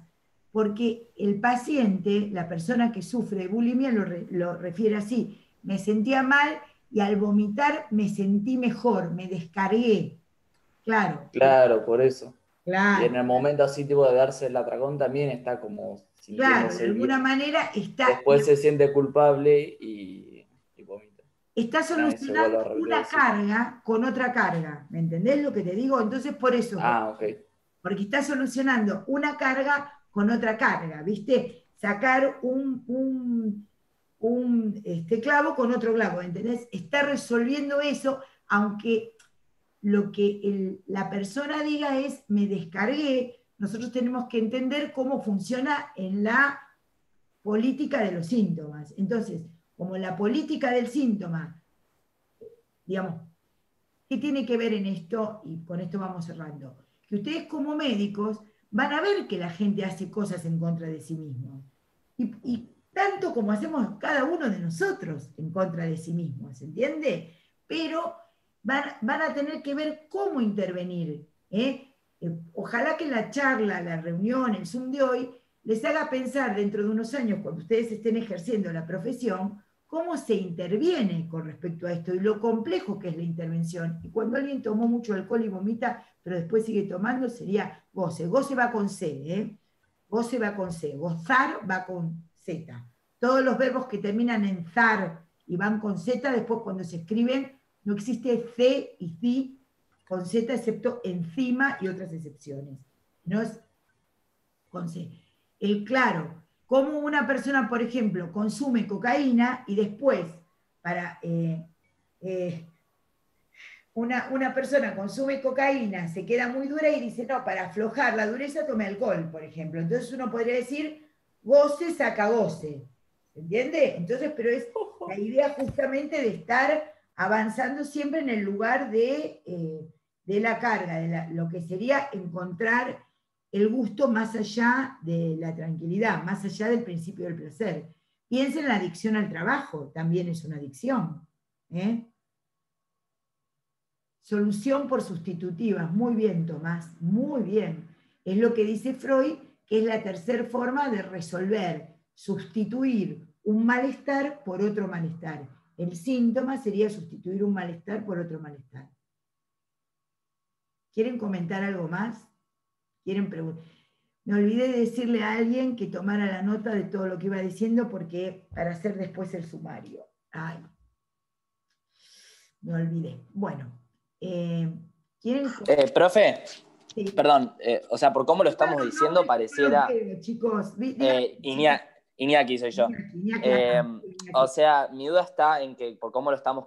porque el paciente, la persona que sufre de bulimia, lo refiere así. Me sentía mal y al vomitar me sentí mejor, me descargué. Claro. Claro, por eso. Claro. Y en el momento así tipo de darse el atracón también está como claro, de alguna manera está... Después se siente culpable y vomita. Está solucionando una carga con otra carga. ¿Me entendés lo que te digo? Entonces por eso... ok. Porque está solucionando una carga con otra carga, ¿viste? Sacar un clavo con otro clavo, ¿entendés? Está resolviendo eso, aunque lo que la persona diga es, me descargué. Nosotros tenemos que entender cómo funciona en la política de los síntomas. Entonces, como la política del síntoma digamos, ¿qué tiene que ver en esto? Y con esto vamos cerrando. Que ustedes como médicos van a ver que la gente hace cosas en contra de sí mismos. Y tanto como hacemos cada uno de nosotros en contra de sí mismos, ¿entiende? Pero van a tener que ver cómo intervenir. Ojalá que la charla, la reunión, el Zoom de hoy, les haga pensar dentro de unos años, cuando ustedes estén ejerciendo la profesión, cómo se interviene con respecto a esto y lo complejo que es la intervención. Y cuando alguien tomó mucho alcohol y vomita, pero después sigue tomando, sería goce. Goce va con C, goce va con C. Gozar va con Z. Todos los verbos que terminan en zar y van con Z, después cuando se escriben, no existe C y ci con Z, excepto encima y otras excepciones. No es con C. El claro, como una persona, por ejemplo, consume cocaína y después, una persona consume cocaína, se queda muy dura y dice, no, para aflojar la dureza tome alcohol, por ejemplo. Entonces uno podría decir, goce saca goce. ¿Entiende? Entonces, pero es la idea justamente de estar avanzando siempre en el lugar de la carga, de lo que sería encontrar el gusto más allá de la tranquilidad, más allá del principio del placer. Piensen en la adicción al trabajo, también es una adicción. Solución por sustitutivas, muy bien, Tomás, muy bien. Es lo que dice Freud, que es la tercera forma de resolver, sustituir un malestar por otro malestar. El síntoma sería sustituir un malestar por otro malestar. ¿Quieren comentar algo más? ¿Quieren preguntar? Me olvidé de decirle a alguien que tomara la nota de todo lo que iba diciendo porque para hacer después el sumario. Ay, me olvidé. Bueno, ¿quieren? Profe, Sí. perdón, o sea, por cómo lo estamos diciendo, pareciera... chicos. Iñaki soy yo. O sea, mi duda está en que por cómo lo estamos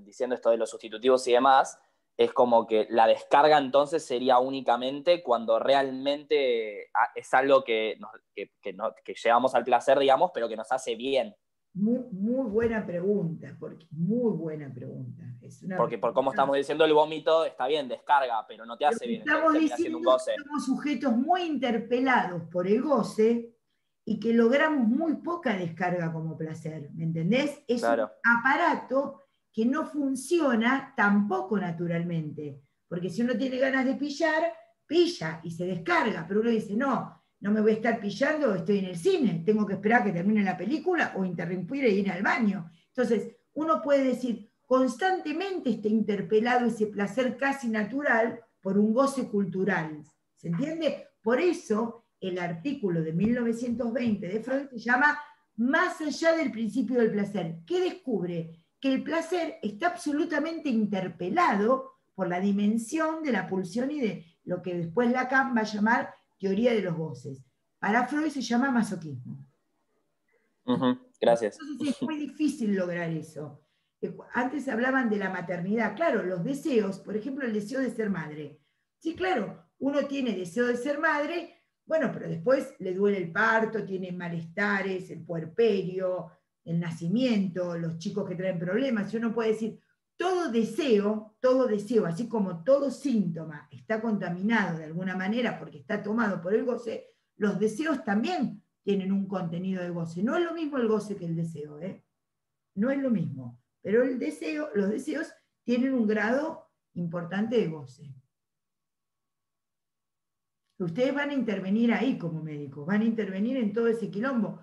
diciendo esto de los sustitutivos y demás, es como que la descarga entonces sería únicamente cuando realmente es algo que llevamos al placer, digamos, pero que nos hace bien. Muy buena pregunta, muy buena pregunta. Porque por cómo estamos diciendo el vómito, está bien, descarga, pero no te hace bien. Estamos diciendo un goce. Que somos sujetos muy interpelados por el goce y que logramos muy poca descarga como placer, ¿me entendés? Es claro. Un aparato que no funciona tampoco naturalmente, porque si uno tiene ganas de pillar, pilla y se descarga, pero uno dice, no me voy a estar pillando, estoy en el cine, tengo que esperar que termine la película o interrumpir e ir al baño. Entonces, uno puede decir, constantemente está interpelado ese placer casi natural por un goce cultural, ¿se entiende? Por eso, el artículo de 1920 de Freud se llama Más allá del principio del placer. ¿Qué descubre? Que el placer está absolutamente interpelado por la dimensión de la pulsión y de lo que después Lacan va a llamar teoría de los goces. Para Freud se llama masoquismo. Gracias. Entonces es muy difícil lograr eso. Antes hablaban de la maternidad. Claro, los deseos, por ejemplo, el deseo de ser madre. Sí, claro, uno tiene deseo de ser madre, bueno, pero después le duele el parto, tiene malestares, el puerperio, el nacimiento, los chicos que traen problemas. Uno puede decir, todo deseo, así como todo síntoma está contaminado de alguna manera porque está tomado por el goce, los deseos también tienen un contenido de goce. No es lo mismo el goce que el deseo, no es lo mismo. Pero los deseos tienen un grado importante de goce. Ustedes van a intervenir ahí como médicos, van a intervenir en todo ese quilombo.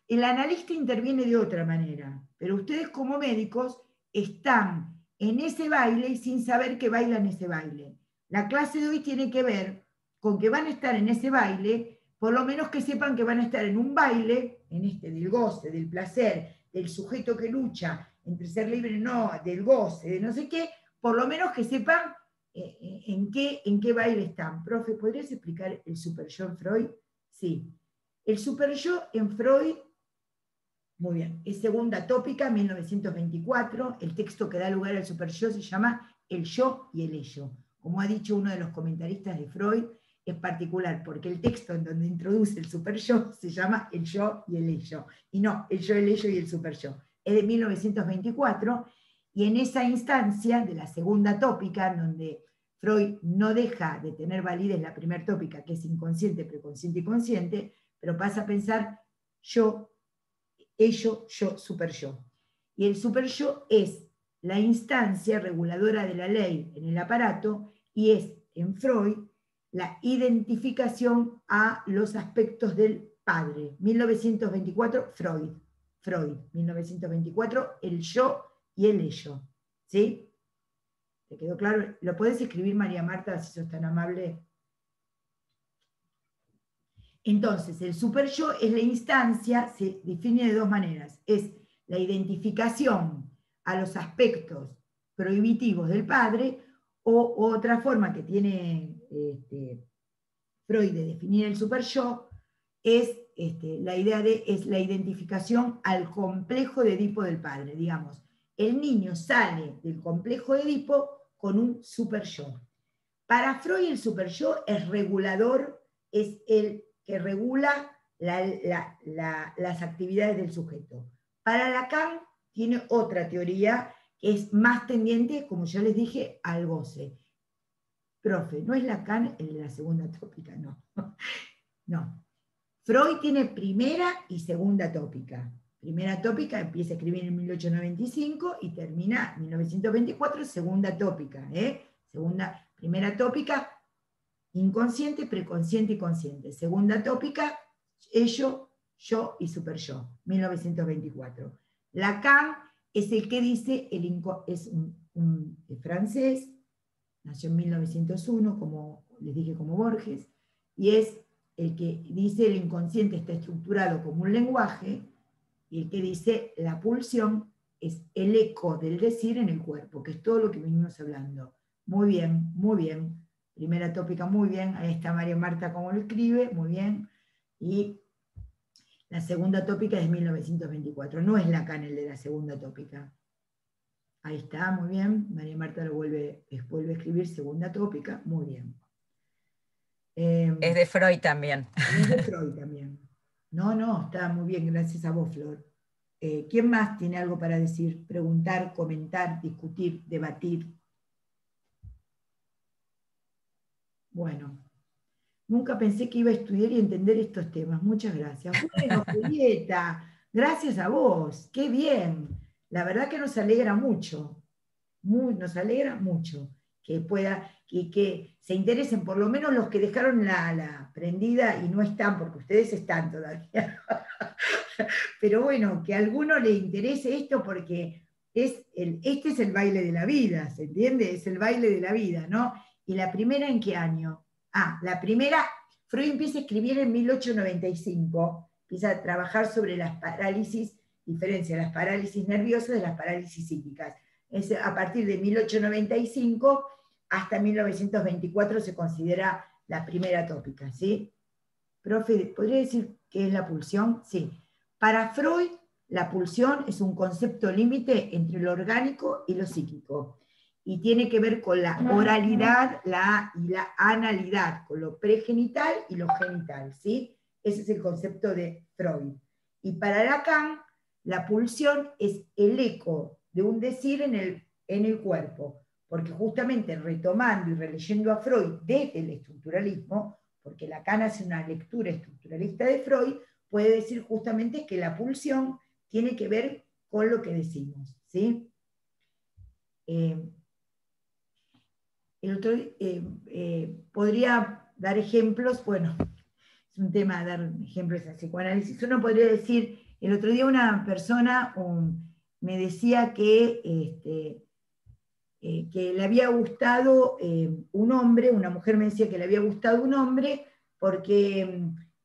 El analista interviene de otra manera, pero ustedes como médicos están en ese baile sin saber que bailan ese baile. La clase de hoy tiene que ver con que van a estar en ese baile, por lo menos que sepan que van a estar en un baile, en este del goce, del placer, del sujeto que lucha entre ser libre o no, del goce, de no sé qué, por lo menos que sepan en qué baile están. Profe, ¿podrías explicar el superyo en Freud? Sí. El superyo en Freud, muy bien, es segunda tópica, 1924, el texto que da lugar al superyo se llama El yo y el ello. Como ha dicho uno de los comentaristas de Freud, es particular porque el texto en donde introduce el superyo se llama El yo y el ello, y no el yo, el ello y el superyo. Es de 1924, Y en esa instancia de la segunda tópica, donde Freud no deja de tener validez la primera tópica, que es inconsciente, preconsciente y consciente, pero pasa a pensar yo, ello, yo, super yo. Y el super yo es la instancia reguladora de la ley en el aparato y es, en Freud, la identificación a los aspectos del padre. 1924, Freud, 1924, el yo y el ello. ¿Sí? ¿Te quedó claro? ¿Lo podés escribir, María Marta, si sos tan amable? Entonces, el super yo es la instancia, se define de dos maneras. Es la identificación a los aspectos prohibitivos del padre, o otra forma que tiene Freud de definir el super yo es la idea es la identificación al complejo de Edipo del padre. Digamos, el niño sale del complejo de Edipo con un super yo. Para Freud el super yo es regulador, es el que regula las actividades del sujeto. Para Lacan tiene otra teoría que es más tendiente, como ya les dije, al goce. Profe, ¿no es Lacan el de la segunda tópica? No. No. Freud tiene primera y segunda tópica. Primera tópica empieza a escribir en 1895 y termina en 1924, segunda tópica. Primera tópica, inconsciente, preconsciente y consciente. Segunda tópica, ello, yo y super yo, 1924. Lacan es el que dice, es un francés, nació en 1901, como les dije, como Borges, y es el que dice el inconsciente está estructurado como un lenguaje, y el que dice la pulsión es el eco del decir en el cuerpo, que es todo lo que venimos hablando. Muy bien, muy bien. Primera tópica, muy bien. Ahí está María Marta como lo escribe, muy bien. Y la segunda tópica es 1924. No es Lacan el de la segunda tópica. Ahí está, muy bien. María Marta lo vuelve a escribir, segunda tópica, muy bien. Es de Freud también. Es de Freud también. No, está muy bien, gracias a vos, Flor. ¿Quién más tiene algo para decir? Preguntar, comentar, discutir, debatir. Bueno, nunca pensé que iba a estudiar y entender estos temas. Muchas gracias. Bueno, Julieta, gracias a vos. Qué bien. La verdad que nos alegra mucho. Nos alegra mucho que que se interesen, por lo menos los que dejaron la prendida y no están, porque ustedes están todavía. Pero bueno, que a alguno le interese esto porque este es el baile de la vida, ¿se entiende? Es el baile de la vida, ¿no? ¿Y la primera en qué año? La primera, Freud empieza a escribir en 1895, empieza a trabajar sobre las parálisis, diferencia las parálisis nerviosas de las parálisis psíquicas. Es a partir de 1895 hasta 1924 se considera la primera tópica, ¿sí? Profe, ¿podría decir qué es la pulsión? Sí. Para Freud, la pulsión es un concepto límite entre lo orgánico y lo psíquico, y tiene que ver con la oralidad y la analidad, con lo pregenital y lo genital, ¿sí? Ese es el concepto de Freud. Y para Lacan, la pulsión es el eco de un decir en el cuerpo, porque justamente retomando y releyendo a Freud desde el estructuralismo, porque Lacan hace una lectura estructuralista de Freud, puede decir justamente que la pulsión tiene que ver con lo que decimos, ¿sí? Podría dar ejemplos, bueno, es un tema dar ejemplos al psicoanálisis. Uno podría decir, el otro día una persona me decía que le había gustado un hombre, una mujer me decía que le había gustado un hombre porque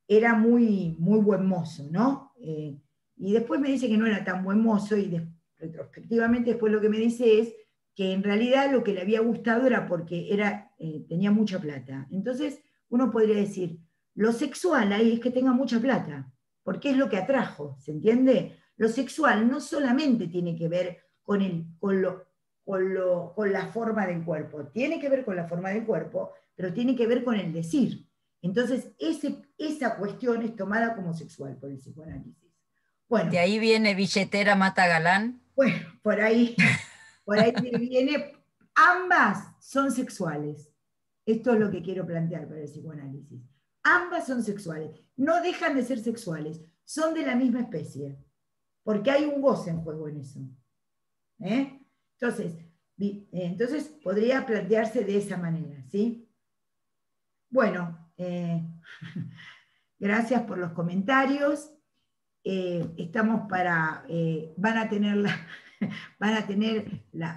era muy, muy buen mozo, ¿no? Y después me dice que no era tan buen mozo, y retrospectivamente después lo que me dice es que en realidad lo que le había gustado era porque tenía mucha plata. Entonces uno podría decir, lo sexual ahí es que tenga mucha plata, porque es lo que atrajo, ¿se entiende? Lo sexual no solamente tiene que ver con la forma del cuerpo, tiene que ver con la forma del cuerpo, pero tiene que ver con el decir. Entonces esa cuestión es tomada como sexual por el psicoanálisis. Bueno, ¿de ahí viene billetera mata galán? Bueno, por ahí por ahí te viene, ambas son sexuales. Esto es lo que quiero plantear para el psicoanálisis. Ambas son sexuales, no dejan de ser sexuales, son de la misma especie, porque hay un goce en juego en eso. Entonces podría plantearse de esa manera, ¿sí? Bueno, gracias por los comentarios. Estamos van a tener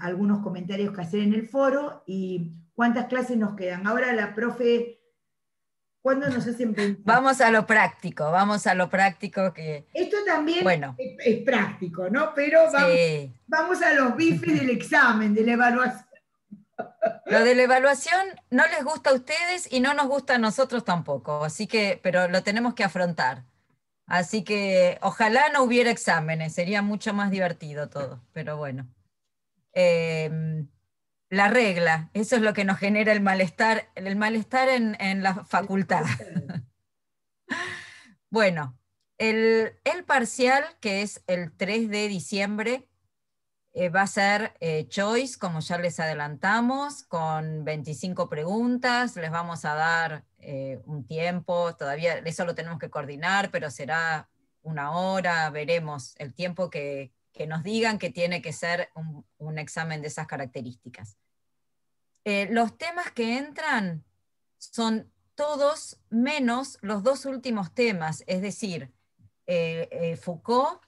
algunos comentarios que hacer en el foro. ¿Y cuántas clases nos quedan? Ahora la profe, ¿cuándo nos hacen pensar? Vamos a lo práctico, que... Esto también bueno, es práctico, ¿no? Pero sí. vamos a los bifes del examen, de la evaluación. Lo de la evaluación no les gusta a ustedes y no nos gusta a nosotros tampoco, así que, pero lo tenemos que afrontar. Así que ojalá no hubiera exámenes, sería mucho más divertido todo, pero bueno. La regla, eso es lo que nos genera el malestar en la facultad. Bueno, el parcial, que es el 3 de diciembre, va a ser choice, como ya les adelantamos, con 25 preguntas. Les vamos a dar un tiempo, todavía eso lo tenemos que coordinar, pero será 1 hora, veremos el tiempo que nos digan que tiene que ser un examen de esas características. Los temas que entran son todos menos los 2 últimos temas, es decir, Foucault,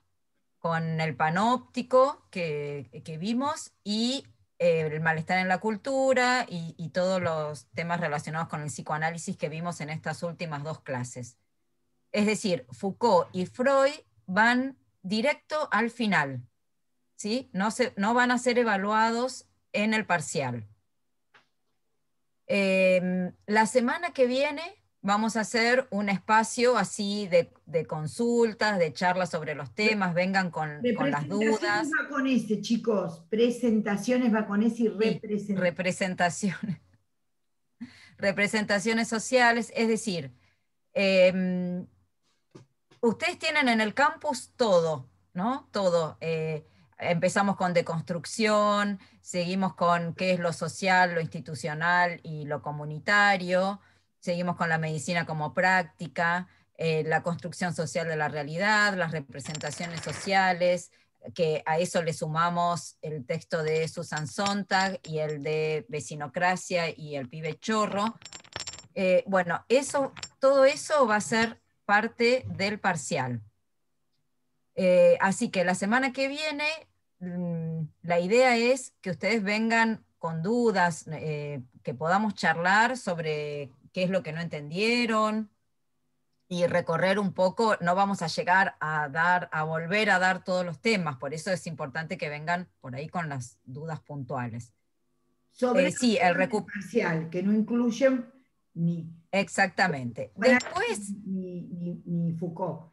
con el panóptico que vimos, y el malestar en la cultura, y todos los temas relacionados con el psicoanálisis que vimos en estas últimas 2 clases. Es decir, Foucault y Freud van directo al final, ¿sí? No van a ser evaluados en el parcial. La semana que viene vamos a hacer un espacio así de consultas, de charlas sobre los temas, vengan con las dudas. Presentaciones va con ese, chicos, presentaciones va con ese y representaciones. Representaciones sociales, es decir, ustedes tienen en el campus todo, ¿no? Todo. Empezamos con deconstrucción, seguimos con qué es lo social, lo institucional y lo comunitario, seguimos con la medicina como práctica, la construcción social de la realidad, las representaciones sociales, que a eso le sumamos el texto de Susan Sontag y el de Vecinocracia y el pibe chorro. Bueno, todo eso va a ser parte del parcial. Así que la semana que viene, la idea es que ustedes vengan con dudas, que podamos charlar sobre qué es lo que no entendieron, y recorrer un poco. No vamos a llegar a volver a dar todos los temas, por eso es importante que vengan por ahí con las dudas puntuales. Sobre el parcial, que no incluyen ni... Exactamente. Después... Ni Foucault.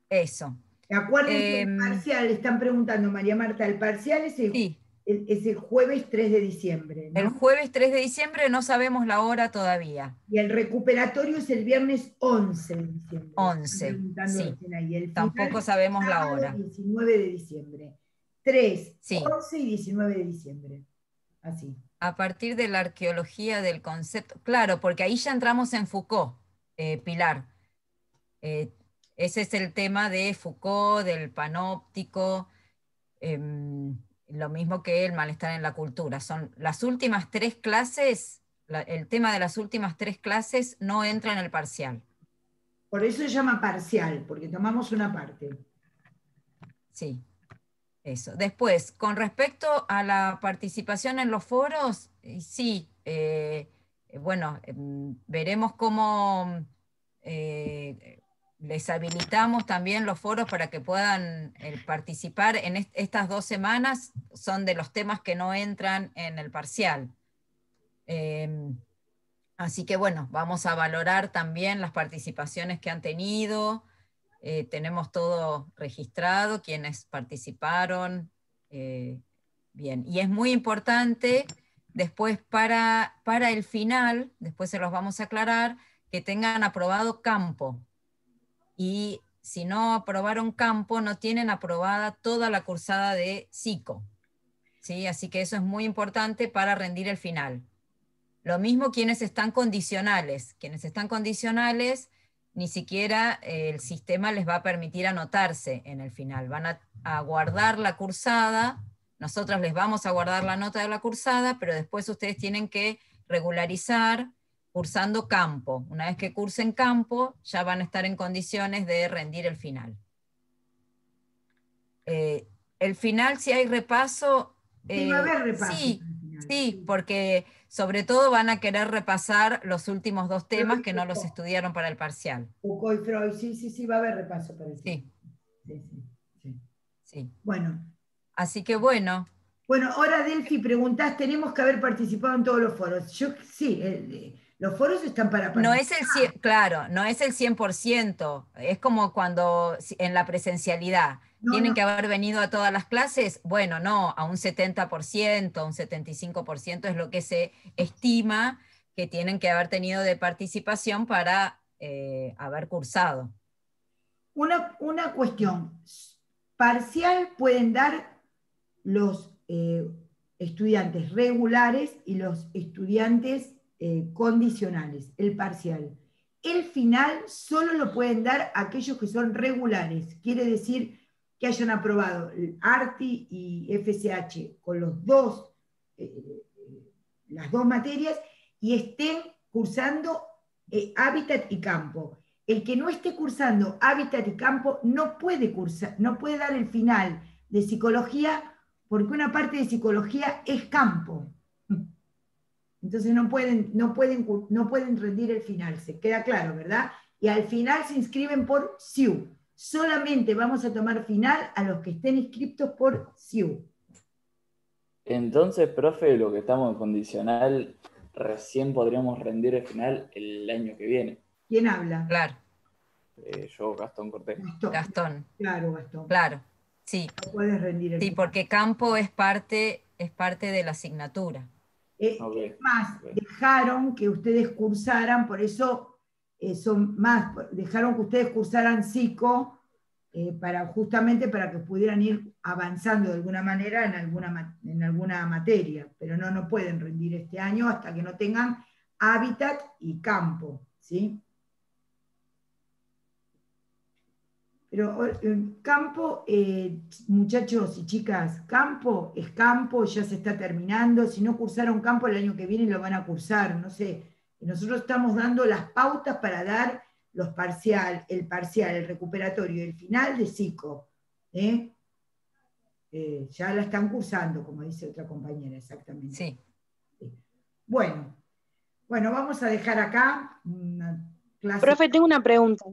Eso. Acuérdense, el parcial, le están preguntando, María Marta, el parcial es el jueves 3 de diciembre, ¿no? El jueves 3 de diciembre, no sabemos la hora todavía. Y el recuperatorio es el viernes 11 de diciembre. 11, sí. El tampoco sabemos la hora. 19 de diciembre. 3, sí. 11 y 19 de diciembre. Así. A partir de la arqueología del concepto. Claro, porque ahí ya entramos en Foucault, Pilar. Ese es el tema de Foucault, del panóptico, lo mismo que el malestar en la cultura. Son las últimas 3 clases, el tema de las últimas 3 clases no entra en el parcial. Por eso se llama parcial, porque tomamos una parte. Sí, eso. Después, con respecto a la participación en los foros, sí, bueno, veremos cómo... les habilitamos también los foros para que puedan participar en estas 2 semanas, son de los temas que no entran en el parcial. Así que bueno, vamos a valorar también las participaciones que han tenido, tenemos todo registrado, quienes participaron, bien. Y es muy importante después para el final, después se los vamos a aclarar, que tengan aprobado campo. Y si no aprobaron campo, no tienen aprobada toda la cursada de psico. ¿sí? Así que eso es muy importante para rendir el final. Lo mismo quienes están condicionales. Quienes están condicionales, ni siquiera el sistema les va a permitir anotarse en el final. Van a guardar la cursada, nosotros les vamos a guardar la nota de la cursada, pero después ustedes tienen que regularizar cursando campo. Una vez que cursen campo, ya van a estar en condiciones de rendir el final. El final, si hay repaso... Sí, va a haber repaso. Sí, sí, porque sobre todo van a querer repasar los últimos 2 temas que no los estudiaron para el parcial. Foucault y Freud, sí, va a haber repaso para eso. Sí. Sí. Bueno. Así que bueno. Bueno, ahora Delphi preguntás, tenemos que haber participado en todos los foros. Sí, los foros están para participar. No es claro, no es el 100%, es como cuando en la presencialidad. ¿Tienen que haber venido a todas las clases? Bueno, no, a un 70%, a un 75% es lo que se estima que tienen que haber tenido de participación para haber cursado. Una cuestión, parcial pueden dar los estudiantes regulares y los estudiantes condicionales, el parcial. El final solo lo pueden dar aquellos que son regulares, quiere decir que hayan aprobado el ARTI y FSH con las dos materias y estén cursando Hábitat y Campo. El que no esté cursando Hábitat y Campo no puede dar el final de psicología, porque una parte de psicología es campo. Entonces no pueden rendir el final, se queda claro, ¿verdad? Y al final se inscriben por SIU. Solamente vamos a tomar final a los que estén inscritos por SIU. Entonces, profe, lo que estamos en condicional, recién podríamos rendir el final el año que viene. ¿Quién habla? Claro. Yo, Gastón Cortés. Gastón. Claro, Gastón. Claro, sí. No puedes rendir el final. Porque campo es parte de la asignatura. Okay. Más, dejaron que ustedes cursaran, por eso dejaron que ustedes cursaran psico, justamente para que pudieran ir avanzando de alguna manera en alguna materia, pero no pueden rendir este año hasta que no tengan hábitat y campo, ¿sí? Pero campo, muchachos y chicas, campo es campo, ya se está terminando. Si no cursaron campo, el año que viene lo van a cursar, no sé. Nosotros estamos dando las pautas para dar el parcial, el recuperatorio y el final de psico. Ya la están cursando, como dice otra compañera, exactamente. Sí. Bueno, vamos a dejar acá una clase. Profe, tengo una pregunta.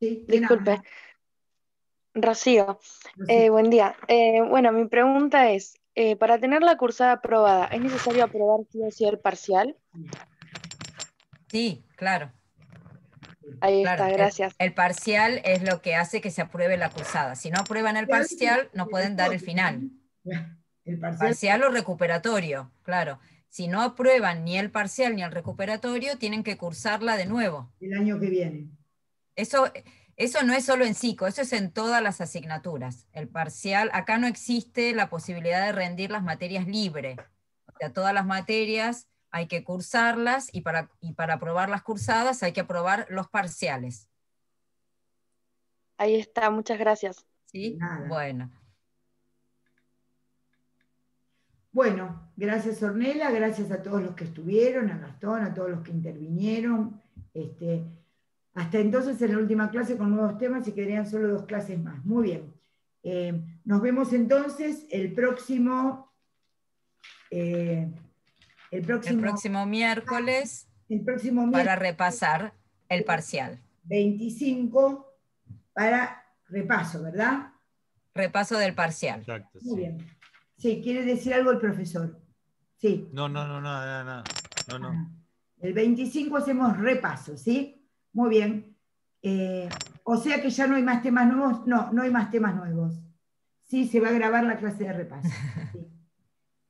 Sí, disculpe. Rocío, buen día. Bueno, mi pregunta es, para tener la cursada aprobada, ¿es necesario aprobar sí o sí el parcial? Sí, claro. Ahí está, gracias. El parcial es lo que hace que se apruebe la cursada. Si no aprueban el parcial, no pueden dar el final. El parcial o recuperatorio, claro. Si no aprueban ni el parcial ni el recuperatorio, tienen que cursarla de nuevo. El año que viene. Eso no es solo en psico, eso es en todas las asignaturas. El parcial, acá no existe la posibilidad de rendir las materias libre. O sea, todas las materias hay que cursarlas y para aprobar las cursadas hay que aprobar los parciales. Ahí está, muchas gracias. ¿Sí? Bueno. Bueno, gracias Ornella, gracias a todos los que estuvieron, a Gastón, a todos los que intervinieron. Hasta entonces en la última clase con nuevos temas y quedarían solo 2 clases más. Muy bien. Nos vemos entonces el próximo miércoles para repasar el parcial. 25 para repaso, ¿verdad? Repaso del parcial. Exacto, Muy bien. Sí, ¿quiere decir algo el profesor? Sí. No, nada. No. El 25 hacemos repaso, ¿sí? Muy bien. O sea que ya no hay más temas nuevos. No hay más temas nuevos. Sí, se va a grabar la clase de repaso. Sí.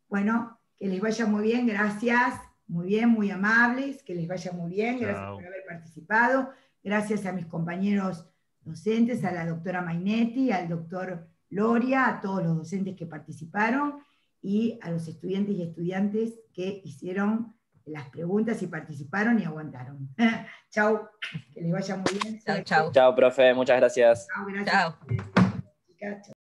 Bueno, que les vaya muy bien, gracias. Muy bien, muy amables, que les vaya muy bien. Gracias por haber participado. Gracias a mis compañeros docentes, a la doctora Mainetti, al doctor Loria, a todos los docentes que participaron. y a los estudiantes y estudiantes que hicieron las preguntas y participaron y aguantaron. Chau, que les vaya muy bien. Chau, chau. Chao, profe, muchas gracias. Chau, gracias. Chau. Chicas, chau.